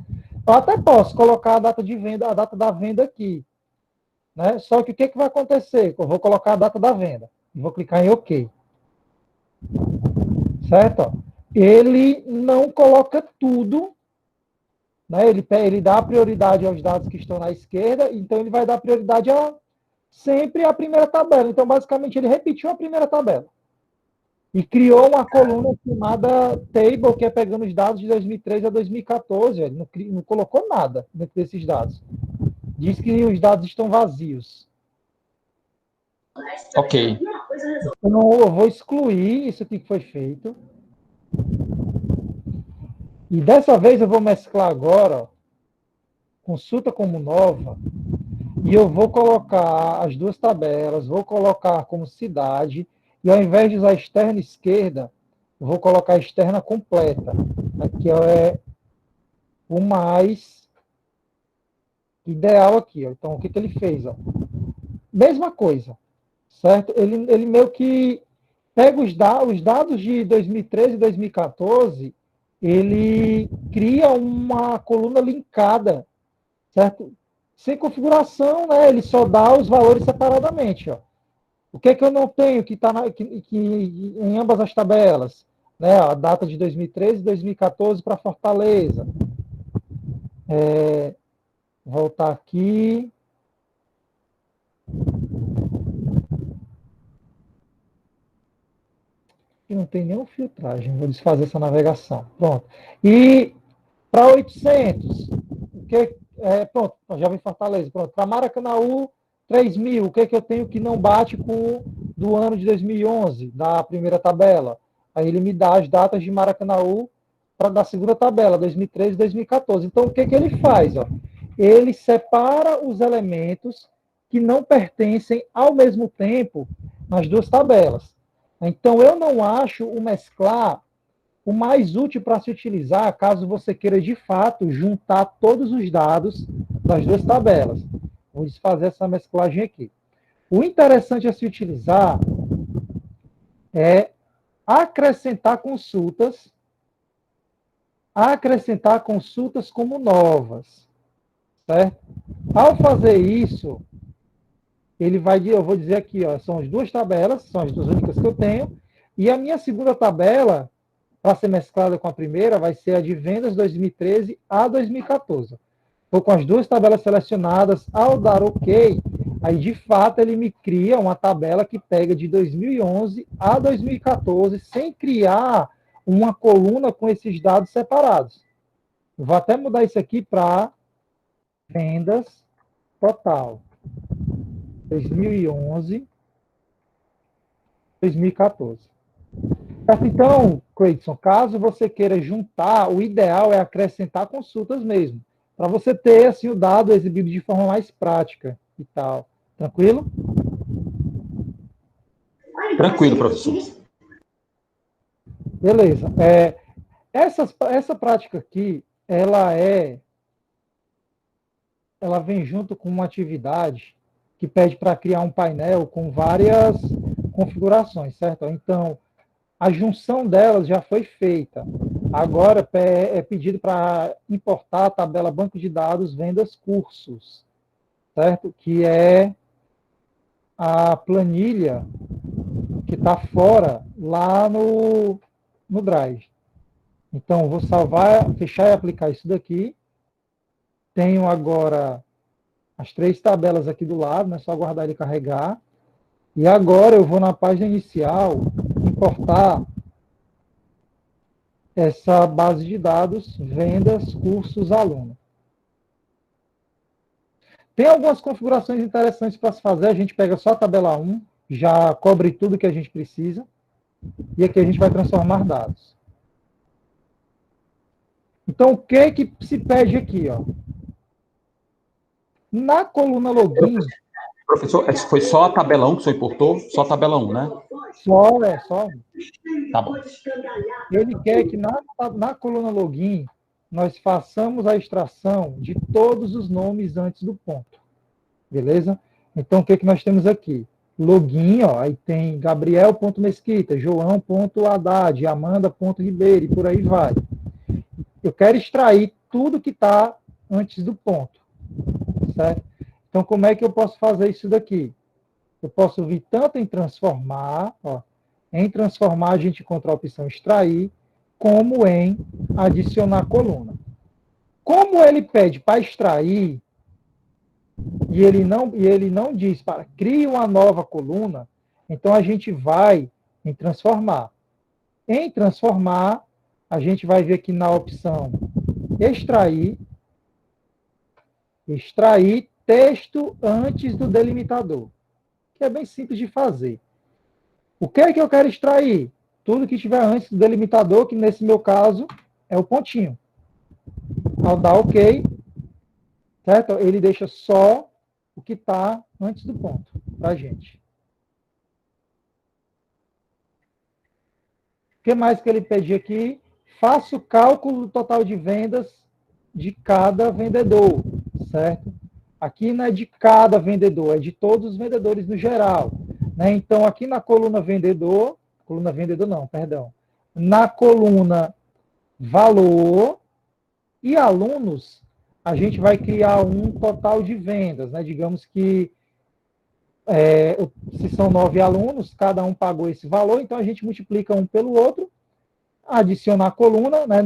Eu até posso colocar a data de venda, a data da venda aqui, né? Só que o que vai acontecer? Eu vou colocar a data da venda. Vou clicar em OK. Certo? Ele não coloca tudo, né? Ele dá prioridade aos dados que estão na esquerda, então ele vai dar prioridade sempre à primeira tabela. Então, basicamente, ele repetiu a primeira tabela. E criou uma coluna chamada Table, que é pegando os dados de 2013 a 2014. Ele não colocou nada dentro desses dados. Diz que os dados estão vazios. OK. Então, eu vou excluir isso aqui que foi feito. E dessa vez eu vou mesclar agora, ó, consulta como nova, e eu vou colocar as duas tabelas, vou colocar como cidade, e ao invés de usar a externa esquerda, eu vou colocar a externa completa. Aqui é o mais ideal aqui. Ó. Então, o que ele fez? Ó? Mesma coisa. Certo? Ele meio que pega os dados de 2013 e 2014, ele cria uma coluna linkada, certo? Sem configuração, né? Ele só dá os valores separadamente. Ó. O que é que eu não tenho que está em ambas as tabelas? Né? A data de 2013 e 2014 para Fortaleza. Voltar aqui. E não tem nenhuma filtragem. Vou desfazer essa navegação. Pronto. E para 800, pronto, já vem Fortaleza. Pronto. Para Maracanaú, 3.000. O que é que eu tenho que não bate com do ano de 2011, da primeira tabela? Aí ele me dá as datas de Maracanaú da segunda tabela, 2013 e 2014. Então, o que ele faz? Ó? Ele separa os elementos que não pertencem ao mesmo tempo nas duas tabelas. Então, eu não acho o mesclar o mais útil para se utilizar caso você queira, de fato, juntar todos os dados das duas tabelas. Vou desfazer essa mesclagem aqui. O interessante a se utilizar é acrescentar consultas como novas. Certo? Ao fazer isso, eu vou dizer aqui, ó, são as duas tabelas, são as duas únicas que eu tenho, e a minha segunda tabela, para ser mesclada com a primeira, vai ser a de vendas 2013 a 2014. Estou com as duas tabelas selecionadas, ao dar OK, aí de fato ele me cria uma tabela que pega de 2011 a 2014, sem criar uma coluna com esses dados separados. Eu vou até mudar isso aqui para vendas total 2011, 2014. Então, Cleiton, caso você queira juntar, o ideal é acrescentar consultas mesmo, para você ter assim, o dado exibido de forma mais prática e tal. Tranquilo? Tranquilo, professor. Beleza. Essa prática aqui, ela vem junto com uma atividade que pede para criar um painel com várias configurações, certo? Então, a junção delas já foi feita. Agora é pedido para importar a tabela banco de dados vendas cursos, certo? Que é a planilha que está fora lá no Drive. Então, vou salvar, fechar e aplicar isso daqui. Tenho agora as 3 tabelas aqui do lado, é só aguardar ele carregar. E agora eu vou na página inicial importar essa base de dados, vendas, cursos, aluno. Tem algumas configurações interessantes para se fazer. A gente pega só a tabela 1, já cobre tudo que a gente precisa. E aqui a gente vai transformar dados. Então, o que se pede aqui? Ó? Na coluna login... Professor, foi só a tabela 1 que o senhor importou? Só a tabela 1, né? Só. Tá bom. Ele quer que na coluna login nós façamos a extração de todos os nomes antes do ponto. Beleza? Então, o que nós temos aqui? Login, ó, aí tem Gabriel.mesquita, João.haddad, Amanda.ribeiro e por aí vai. Eu quero extrair tudo que está antes do ponto. Certo? Então, como é que eu posso fazer isso daqui? Eu posso vir tanto em transformar, ó, em transformar a gente encontra a opção extrair, como em adicionar coluna. Como ele pede para extrair, e ele não diz para crie uma nova coluna, então a gente vai em transformar. Em transformar, a gente vai ver aqui na opção extrair texto antes do delimitador, que é bem simples de fazer. O que é que eu quero extrair? Tudo que estiver antes do delimitador, que nesse meu caso é o pontinho. Ao dar OK, certo? Ele deixa só o que está antes do ponto para a gente. O que mais que ele pede aqui? Faça o cálculo do total de vendas de cada vendedor, certo? Aqui não é de cada vendedor, é de todos os vendedores no geral. Né? Então, aqui na coluna vendedor não, perdão. Na coluna valor e alunos, a gente vai criar um total de vendas. Né? Digamos que se são 9 alunos, cada um pagou esse valor, então a gente multiplica um pelo outro, adiciona a coluna, né?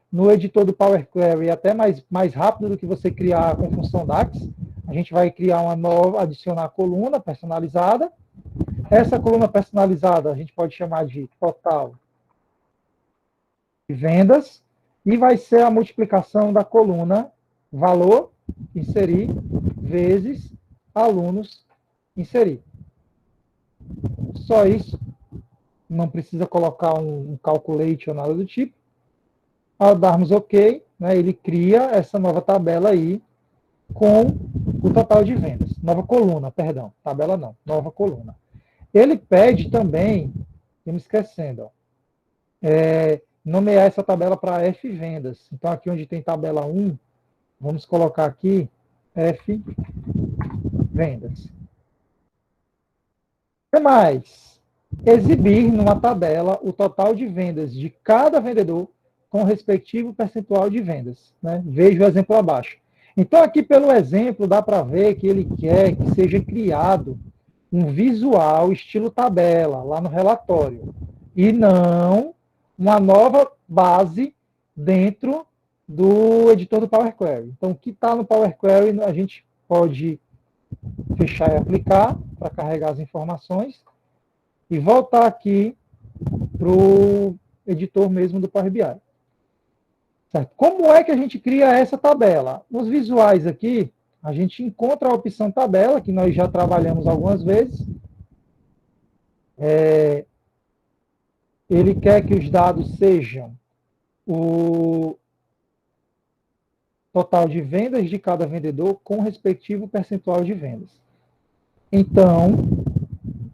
No editor do Power Query, até mais rápido do que você criar com função DAX, a gente vai criar uma nova, adicionar a coluna personalizada. Essa coluna personalizada a gente pode chamar de total de vendas, e vai ser a multiplicação da coluna valor, inserir, vezes alunos, inserir. Só isso. Não precisa colocar um calculate ou nada do tipo. Ao darmos OK, né, ele cria essa nova tabela aí com o total de vendas. Nova coluna, perdão. Tabela não, nova coluna. Ele pede também, estamos esquecendo, ó, nomear essa tabela para F vendas. Então, aqui onde tem tabela 1, vamos colocar aqui F vendas. O que mais? Exibir numa tabela o total de vendas de cada vendedor com o respectivo percentual de vendas. Né? Veja o exemplo abaixo. Então, aqui pelo exemplo, dá para ver que ele quer que seja criado um visual estilo tabela, lá no relatório, e não uma nova base dentro do editor do Power Query. Então, o que está no Power Query, a gente pode fechar e aplicar para carregar as informações, e voltar aqui para o editor mesmo do Power BI. Certo? Como é que a gente cria essa tabela? Nos visuais aqui, a gente encontra a opção tabela, que nós já trabalhamos algumas vezes. Ele quer que os dados sejam o total de vendas de cada vendedor com o respectivo percentual de vendas. Então,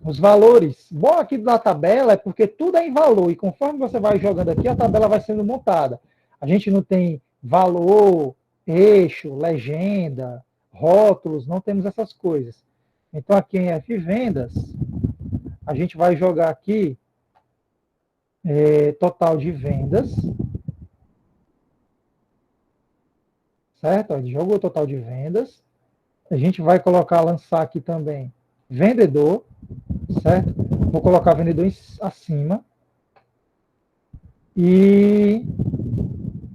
os valores. Bom aqui da tabela é porque tudo é em valor, e conforme você vai jogando aqui, a tabela vai sendo montada. A gente não tem valor, eixo, legenda, rótulos, não temos essas coisas. Então, aqui em F Vendas, a gente vai jogar aqui total de vendas, certo? A gente jogou o total de vendas. A gente vai colocar, lançar aqui também vendedor, certo? Vou colocar vendedor acima. E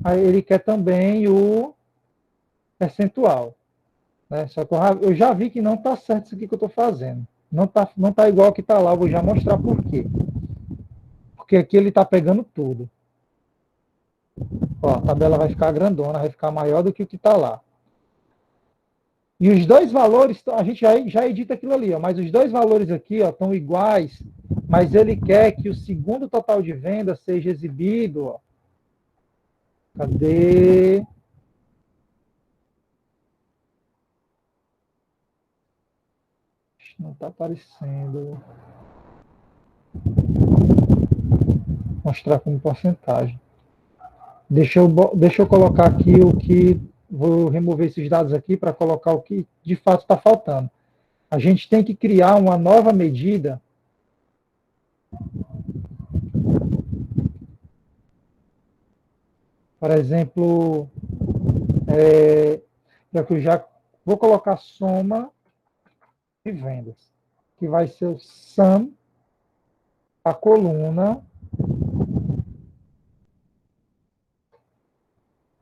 aí ele quer também o percentual. Né? Só que eu já vi que não está certo isso aqui que eu estou fazendo. Não tá igual que está lá, eu vou já mostrar por quê. Porque aqui ele está pegando tudo. Ó, a tabela vai ficar grandona, vai ficar maior do que o que está lá. E os dois valores, a gente já edita aquilo ali, ó, mas os dois valores aqui estão iguais, mas ele quer que o segundo total de venda seja exibido. Ó. Cadê? Não está aparecendo. Vou mostrar como porcentagem. Deixa eu colocar aqui o que... Vou remover esses dados aqui para colocar o que de fato está faltando. A gente tem que criar uma nova medida. Por exemplo, eu já vou colocar soma de vendas, que vai ser o sum, a coluna,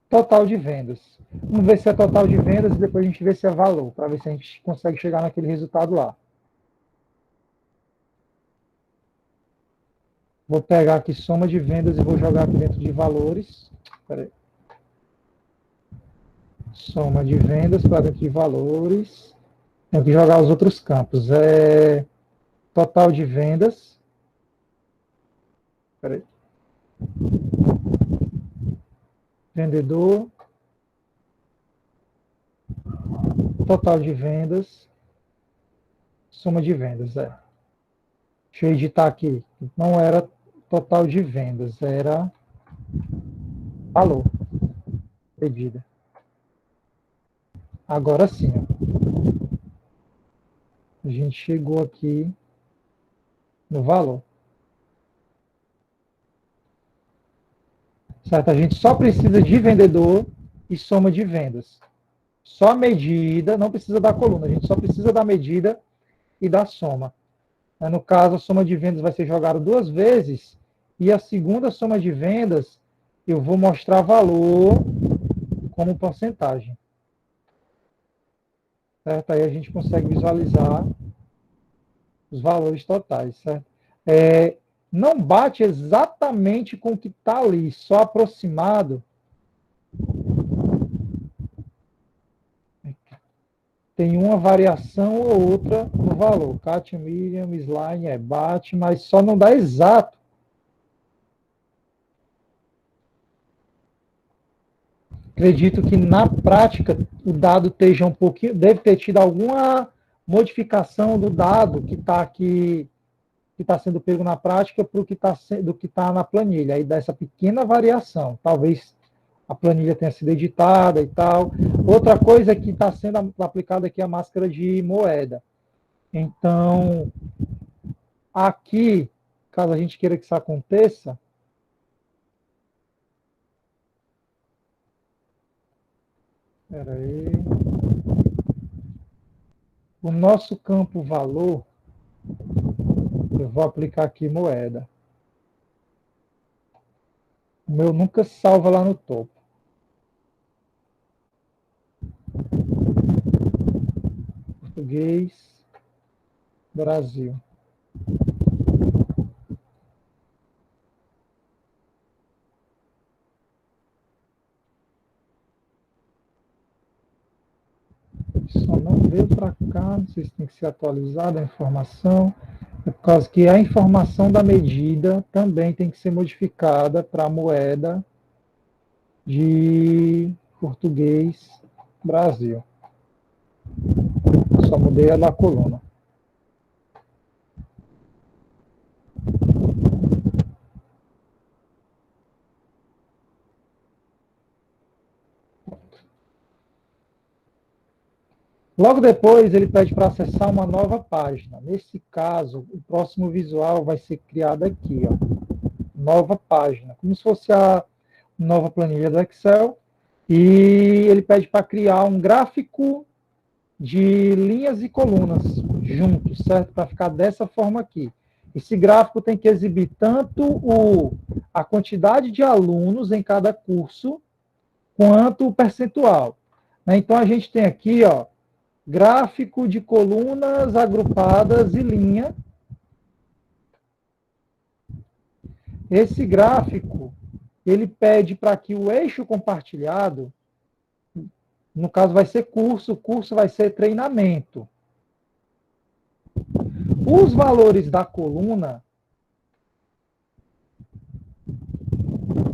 total de vendas. Vamos ver se é total de vendas e depois a gente vê se é valor, para ver se a gente consegue chegar naquele resultado lá. Vou pegar aqui soma de vendas e vou jogar aqui dentro de valores. Espera aí. Soma de vendas para dentro de valores. Tenho que jogar os outros campos. Total de vendas. Espera aí. Vendedor. Total de vendas. Soma de vendas. Deixa eu editar aqui. Não era total de vendas, era valor. Pedida. Agora sim. Ó. A gente chegou aqui no valor. Certo? A gente só precisa de vendedor e soma de vendas. Só a medida, não precisa da coluna, a gente só precisa da medida e da soma. No caso, a soma de vendas vai ser jogada 2 vezes, e a segunda soma de vendas, eu vou mostrar valor como porcentagem. Certo? Aí a gente consegue visualizar os valores totais. Certo? Não bate exatamente com o que está ali, só aproximado. Tem uma variação ou outra no valor. Kátia, Miriam, Slime, bate, mas só não dá exato. Acredito que na prática o dado esteja um pouquinho, deve ter tido alguma modificação do dado que está aqui, que está sendo pego na prática para o que está na planilha. Aí dá essa pequena variação. Talvez a planilha tenha sido editada e tal. Outra coisa é que está sendo aplicada aqui a máscara de moeda. Então, aqui, caso a gente queira que isso aconteça, espera aí. O nosso campo valor, eu vou aplicar aqui moeda. O meu nunca salva lá no topo. Português, Brasil. só não veio para cá, não sei se tem que ser atualizada a informação, é por causa que a informação da medida também tem que ser modificada para a moeda de português Brasil. Só mudei a da coluna. Logo depois, ele pede para acessar uma nova página. Nesse caso, o próximo visual vai ser criado aqui, ó, nova página, como se fosse a nova planilha do Excel. E ele pede para criar um gráfico de linhas e colunas juntos, certo? Para ficar dessa forma aqui. Esse gráfico tem que exibir tanto a quantidade de alunos em cada curso, quanto o percentual. Então, a gente tem aqui, ó, gráfico de colunas agrupadas e linha. Esse gráfico, ele pede para que o eixo compartilhado, no caso vai ser curso, o curso vai ser treinamento. Os valores da coluna,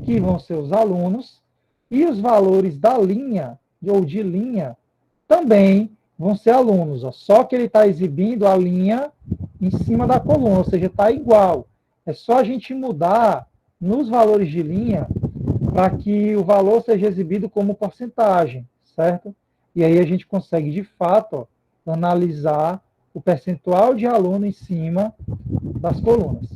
que vão ser os alunos, e os valores da linha, ou de linha, também vão ser alunos, ó. Só que ele está exibindo a linha em cima da coluna, ou seja, está igual. É só a gente mudar nos valores de linha para que o valor seja exibido como porcentagem, certo? E aí a gente consegue, de fato, ó, analisar o percentual de aluno em cima das colunas.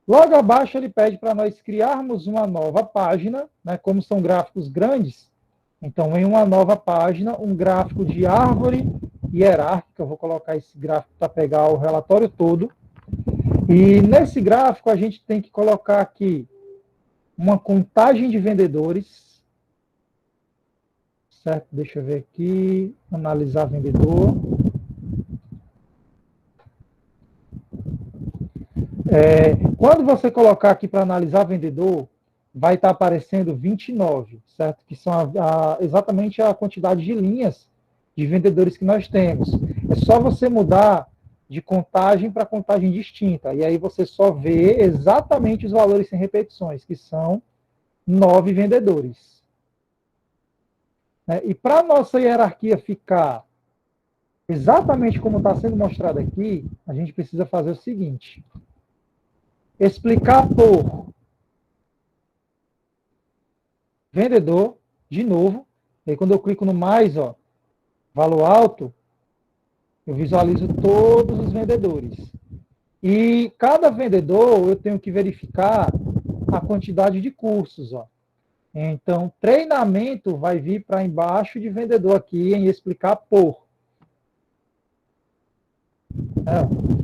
Logo abaixo, ele pede para nós criarmos uma nova página, né? Como são gráficos grandes, então, em uma nova página, um gráfico de árvore hierárquica. Eu vou colocar esse gráfico para pegar o relatório todo. E nesse gráfico, a gente tem que colocar aqui uma contagem de vendedores. Certo? Deixa eu ver aqui. Analisar vendedor. Quando você colocar aqui para analisar vendedor, vai estar aparecendo 29, certo? Que são exatamente a quantidade de linhas de vendedores que nós temos. É só você mudar de contagem para contagem distinta, e aí você só vê exatamente os valores sem repetições, que são 9 vendedores. E para a nossa hierarquia ficar exatamente como está sendo mostrado aqui, a gente precisa fazer o seguinte: explicar por vendedor, de novo. E aí, quando eu clico no mais, ó, valor alto, eu visualizo todos os vendedores. E cada vendedor eu tenho que verificar a quantidade de cursos, ó. Então, treinamento vai vir para embaixo de vendedor aqui em explicar por.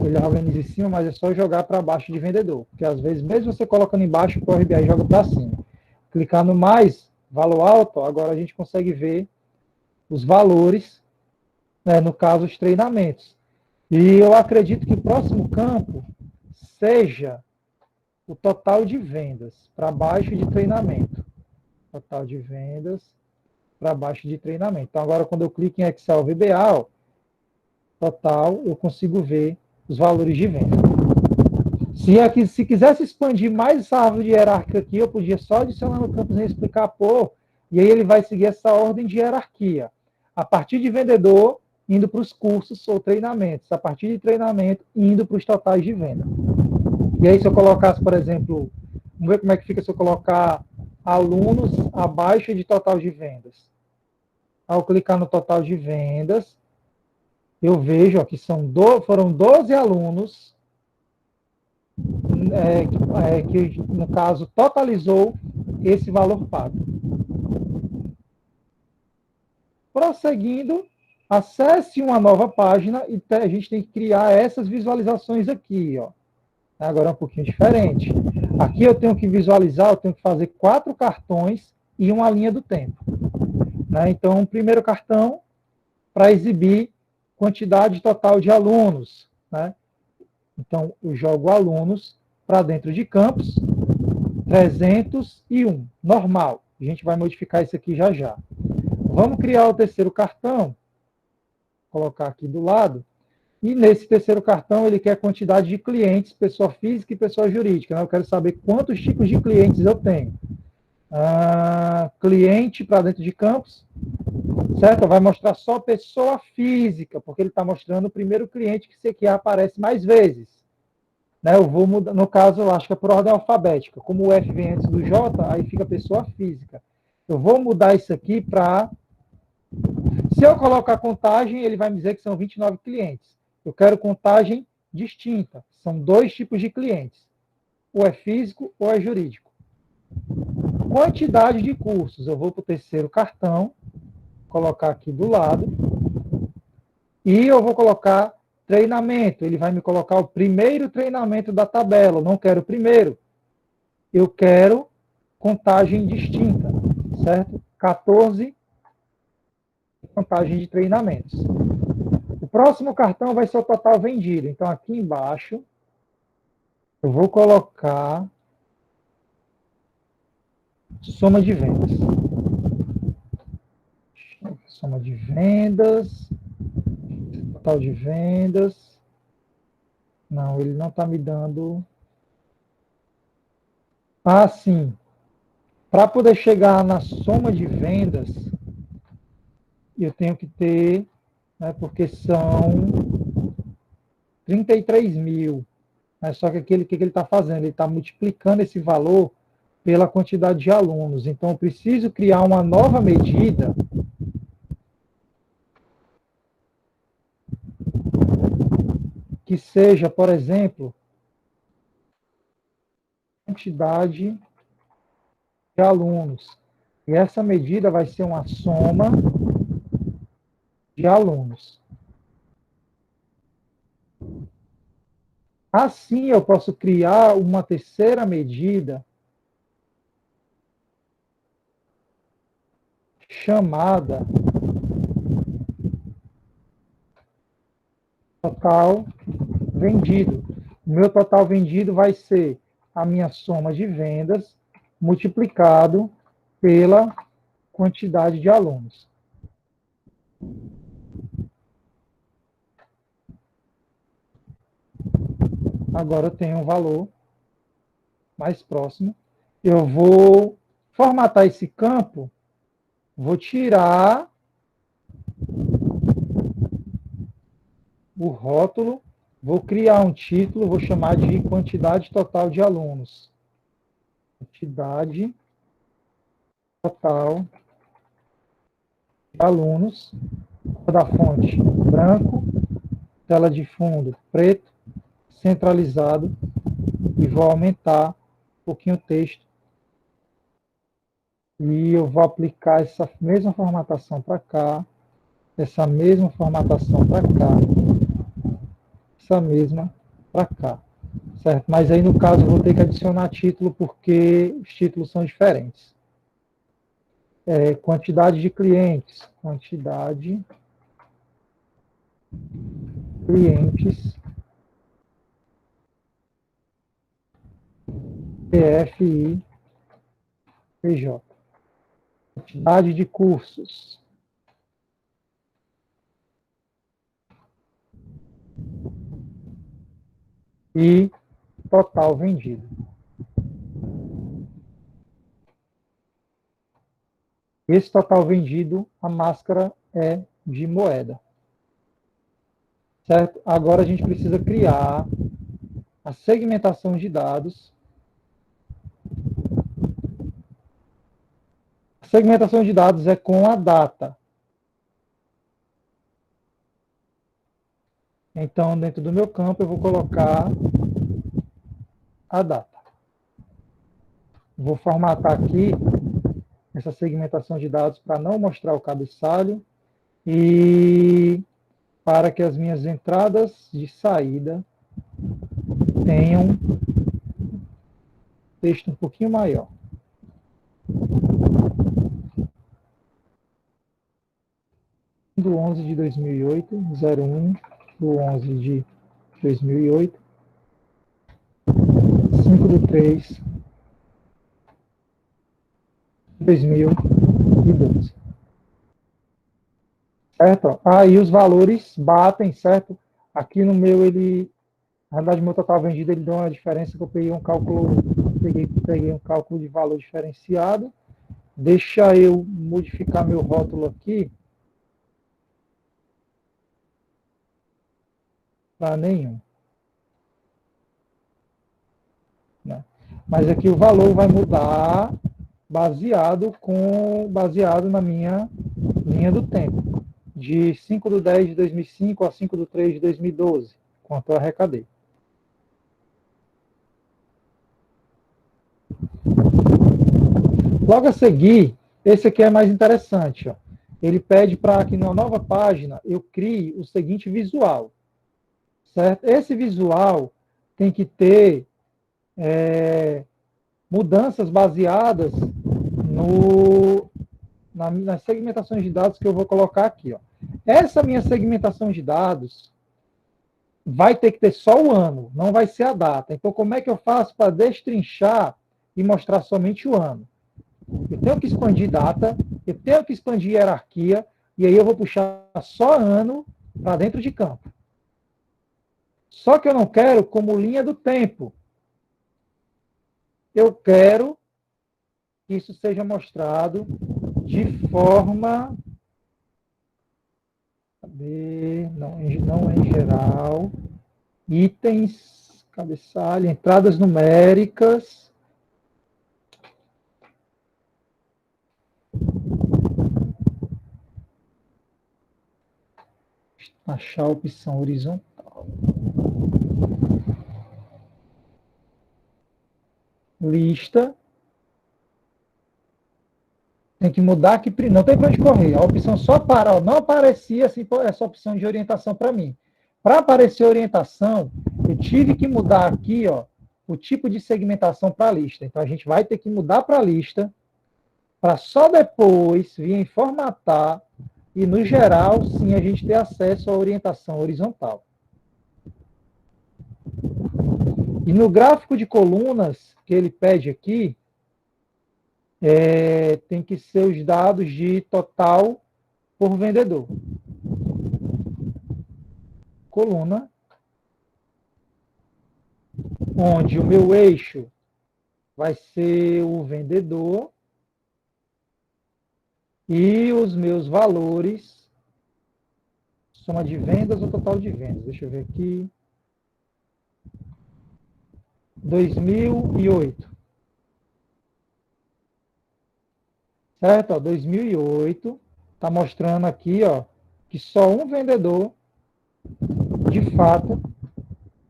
Ele organiza em cima, mas é só jogar para baixo de vendedor. Porque às vezes, mesmo você colocando embaixo, o Power BI joga para cima. Clicar no mais, valor alto, agora a gente consegue ver os valores, né, no caso, os treinamentos. E eu acredito que o próximo campo seja o total de vendas para baixo de treinamento. Total de vendas para baixo de treinamento. Então, agora, quando eu clico em Excel VBA, total, eu consigo ver os valores de venda. Se quisesse expandir mais essa árvore hierárquica aqui, eu podia só adicionar no campo e explicar por, e aí ele vai seguir essa ordem de hierarquia. A partir de vendedor, indo para os cursos ou treinamentos. A partir de treinamento, indo para os totais de venda. E aí, se eu colocasse, por exemplo, vamos ver como é que fica se eu colocar alunos abaixo de total de vendas. Ao clicar no total de vendas, eu vejo ó, que foram 12 alunos que, no caso, totalizou esse valor pago. Prosseguindo, acesse uma nova página e a gente tem que criar essas visualizações aqui. Ó. Agora é um pouquinho diferente. Aqui eu tenho que visualizar, eu tenho que fazer 4 cartões e uma linha do tempo. Então, o primeiro cartão, para exibir quantidade total de alunos. Então, eu jogo alunos para dentro de campos, 301, normal. A gente vai modificar isso aqui já já. Vamos criar o terceiro cartão, colocar aqui do lado, e nesse terceiro cartão ele quer quantidade de clientes, pessoa física e pessoa jurídica, né? Eu quero saber quantos tipos de clientes eu tenho. Cliente para dentro de campos, certo? Vai mostrar só pessoa física, porque ele está mostrando o primeiro cliente que aparece mais vezes. Né? Eu vou mudar, no caso, eu acho que é por ordem alfabética. Como o F vem antes do J, aí fica pessoa física. Eu vou mudar isso aqui para... Se eu colocar contagem, ele vai me dizer que são 29 clientes. Eu quero contagem distinta. São 2 tipos de clientes. Ou é físico ou é jurídico. Quantidade de cursos. Eu vou para o terceiro cartão, colocar aqui do lado. E eu vou colocar treinamento. Ele vai me colocar o primeiro treinamento da tabela. Eu não quero o primeiro. Eu quero contagem distinta, certo? 14 contagem de treinamentos. O próximo cartão vai ser o total vendido. Então, aqui embaixo, eu vou colocar soma de vendas. Soma de vendas. Total de vendas. Não, ele não está me dando... Ah, sim. Para poder chegar na soma de vendas, eu tenho que ter, né, porque são 33 mil. Né, só que o que ele está fazendo? Ele está multiplicando esse valor pela quantidade de alunos. Então, eu preciso criar uma nova medida que seja, por exemplo, quantidade de alunos. E essa medida vai ser uma soma de alunos. Assim, eu posso criar uma terceira medida chamada total vendido. O meu total vendido vai ser a minha soma de vendas multiplicado pela quantidade de alunos. Agora eu tenho um valor mais próximo. Eu vou formatar esse campo, vou tirar o rótulo, vou criar um título, vou chamar de quantidade total de alunos. Quantidade total de alunos. Da fonte branco, tela de fundo preto, centralizado, e vou aumentar um pouquinho o texto. E eu vou aplicar essa mesma formatação para cá, essa mesma formatação para cá, essa mesma para cá, certo? Mas aí, no caso, eu vou ter que adicionar título, porque os títulos são diferentes. Quantidade de clientes, quantidade clientes, PFI, PJ. Quantidade de cursos. E total vendido. Esse total vendido, a máscara é de moeda. Certo? Agora a gente precisa criar a segmentação de dados. A segmentação de dados é com a data. Então, dentro do meu campo, eu vou colocar a data. Vou formatar aqui essa segmentação de dados para não mostrar o cabeçalho e para que as minhas entradas de saída tenham texto um pouquinho maior. Do 11 de 2008, 01 do 11 de 2008, 5 do 3 2012. Certo? Aí os valores batem, certo? Aqui no meu, na verdade, o meu total vendido, ele deu uma diferença que eu peguei um cálculo, peguei um cálculo de valor diferenciado. Deixa eu modificar meu rótulo aqui para nenhum. Né? Mas aqui o valor vai mudar baseado na minha linha do tempo. De 5/10/2005 a 5/3/2012, quanto eu arrecadei. Logo a seguir, esse aqui é mais interessante. Ó. Ele pede para que na nova página eu crie o seguinte visual. Certo? Esse visual tem que ter mudanças baseadas nas segmentações de dados que eu vou colocar aqui. Ó. Essa minha segmentação de dados vai ter que ter só o ano, não vai ser a data. Então, como é que eu faço para destrinchar e mostrar somente o ano? Eu tenho que expandir data, eu tenho que expandir hierarquia, e aí eu vou puxar só ano para dentro de campo. Só que eu não quero como linha do tempo. Eu quero que isso seja mostrado de forma... Não em geral. Itens, cabeçalho, entradas numéricas... Achar a opção horizontal. Lista. Tem que mudar aqui. Não tem para onde correr. A opção só para. Ó, não aparecia assim, essa opção de orientação para mim. Para aparecer orientação, eu tive que mudar aqui ó, o tipo de segmentação para a lista. Então, a gente vai ter que mudar para a lista, para só depois vir em formatar. E, no geral, sim, a gente ter acesso à orientação horizontal. E no gráfico de colunas que ele pede aqui, tem que ser os dados de total por vendedor. Coluna, onde o meu eixo vai ser o vendedor e os meus valores, soma de vendas ou total de vendas. Deixa eu ver aqui. 2008. Certo? Ó, 2008 está mostrando aqui ó, que só um vendedor, de fato,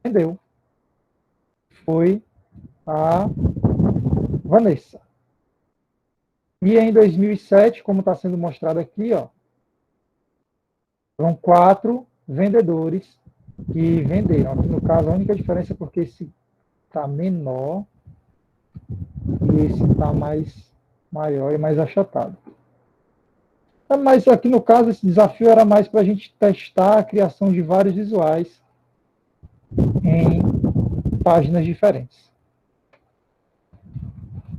vendeu. Foi a Vanessa. E em 2007, como está sendo mostrado aqui, ó, foram 4 vendedores que venderam. Aqui no caso, a única diferença é porque esse está menor e esse está maior e mais achatado. Mas aqui no caso, esse desafio era mais para a gente testar a criação de vários visuais em páginas diferentes.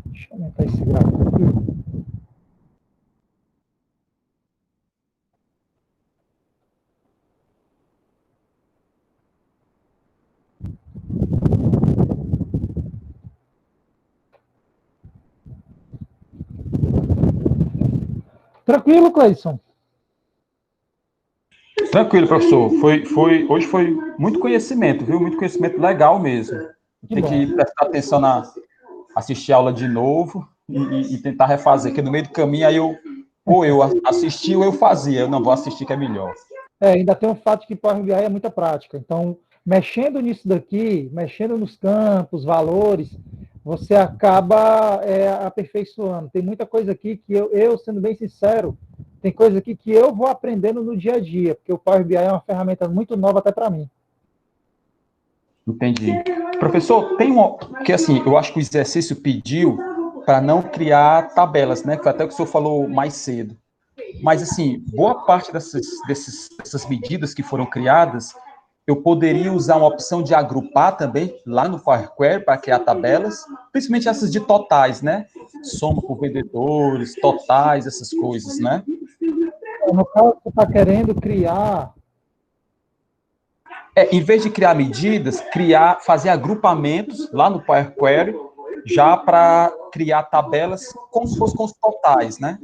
Deixa eu aumentar esse gráfico aqui. Tranquilo, Cleison? Tranquilo, professor. Hoje foi muito conhecimento, viu? Muito conhecimento legal mesmo. Tem que prestar atenção assistir a aula de novo e tentar refazer, porque no meio do caminho aí eu assistia ou eu fazia. Eu não vou assistir que é melhor. Ainda tem um fato que Power BI é muita prática. Então, mexendo nisso daqui, mexendo nos campos, valores, você acaba aperfeiçoando. Tem muita coisa aqui que eu, sendo bem sincero, tem coisa aqui que eu vou aprendendo no dia a dia, porque o Power BI é uma ferramenta muito nova até para mim. Entendi. Professor, porque assim, eu acho que o exercício pediu para não criar tabelas, né? Que foi até o que o senhor falou mais cedo. Mas, assim, boa parte dessas medidas que foram criadas, eu poderia usar uma opção de agrupar também lá no Power Query para criar tabelas, principalmente essas de totais, né? Soma por vendedores, totais, essas coisas, né? No caso, você está querendo criar. Em vez de criar medidas, fazer agrupamentos lá no Power Query, já para criar tabelas como se fosse com os totais, né?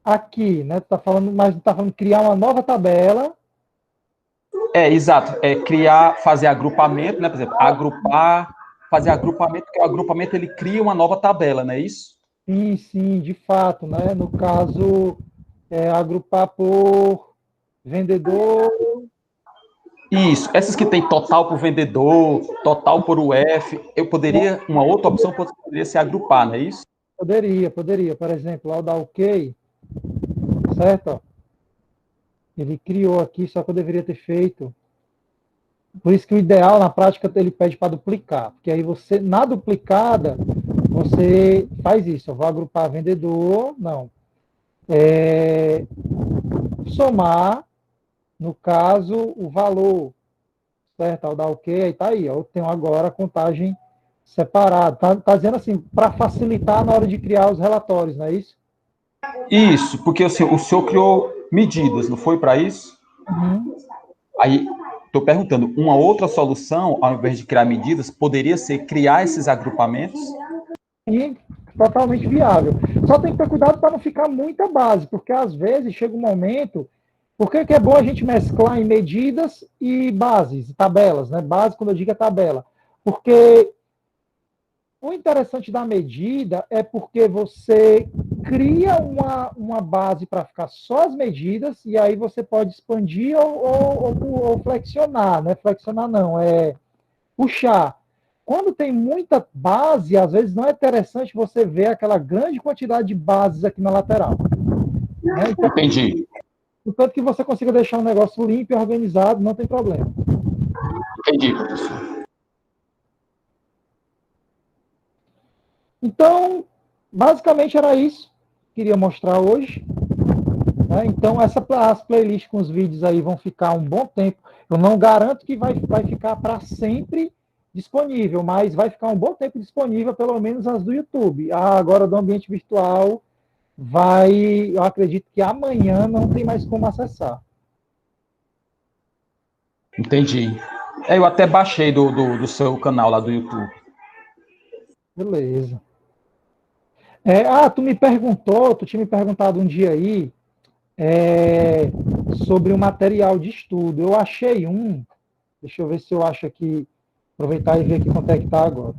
Aqui, né? Tá falando, mas está falando criar uma nova tabela. Exato. Fazer agrupamento, né? Por exemplo, agrupar, fazer agrupamento, porque o agrupamento ele cria uma nova tabela, não é isso? Sim, sim, de fato, né? No caso, agrupar por vendedor. Isso. Essas que tem total por vendedor, total por UF, uma outra opção poderia ser agrupar, não é isso? Poderia. Por exemplo, ao dar OK, certo? Ele criou aqui, só que eu deveria ter feito. Por isso que o ideal, na prática, ele pede para duplicar. Porque aí você, na duplicada, você faz isso. Eu vou agrupar vendedor, não. Somar, no caso, o valor, certo? Ao dar OK, aí tá aí. Eu tenho agora a contagem separada. Tá dizendo assim, para facilitar na hora de criar os relatórios, não é isso? Isso, porque assim, o senhor criou medidas, não foi para isso? Uhum. Aí, estou perguntando, uma outra solução, ao invés de criar medidas, poderia ser criar esses agrupamentos? E totalmente viável. Só tem que ter cuidado para não ficar muita base, porque às vezes chega um momento. Por que é bom a gente mesclar em medidas e bases, tabelas, né? Base, quando eu digo é tabela. Porque o interessante da medida é porque você cria uma base para ficar só as medidas, e aí você pode expandir ou flexionar, né? Flexionar não, é puxar. Quando tem muita base, às vezes não é interessante você ver aquela grande quantidade de bases aqui na lateral. Né? Então, Entendi. tanto que você consiga deixar um negócio limpo e organizado, não tem problema. Entendi, professor. Então, basicamente era isso que queria mostrar hoje. Né? Então, as playlists com os vídeos aí vão ficar um bom tempo. Eu não garanto que vai ficar para sempre disponível, mas vai ficar um bom tempo disponível, pelo menos as do YouTube. Agora, do ambiente virtual, eu acredito que amanhã não tem mais como acessar. Entendi. Eu até baixei do seu canal lá do YouTube. Beleza. Tu tinha me perguntado um dia aí sobre o material de estudo. Eu achei um, deixa eu ver se eu acho aqui, aproveitar e ver aqui quanto é que está agora.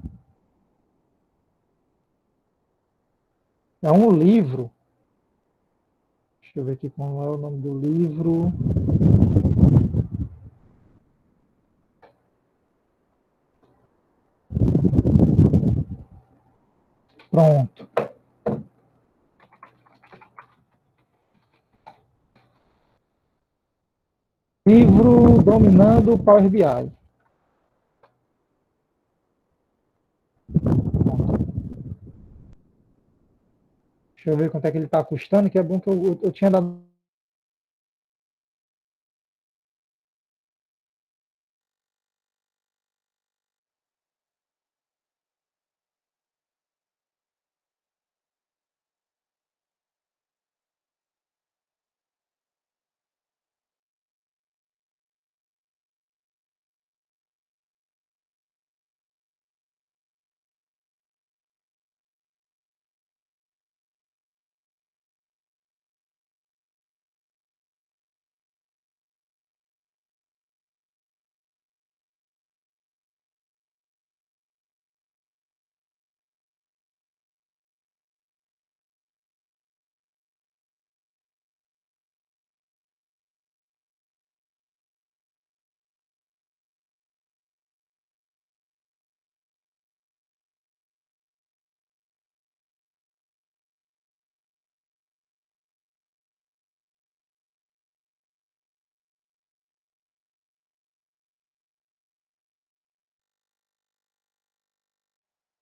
É um livro, deixa eu ver aqui qual é o nome do livro. Pronto. Livro Dominando o Power BI. Deixa eu ver quanto é que ele está custando, que é bom que eu tinha dado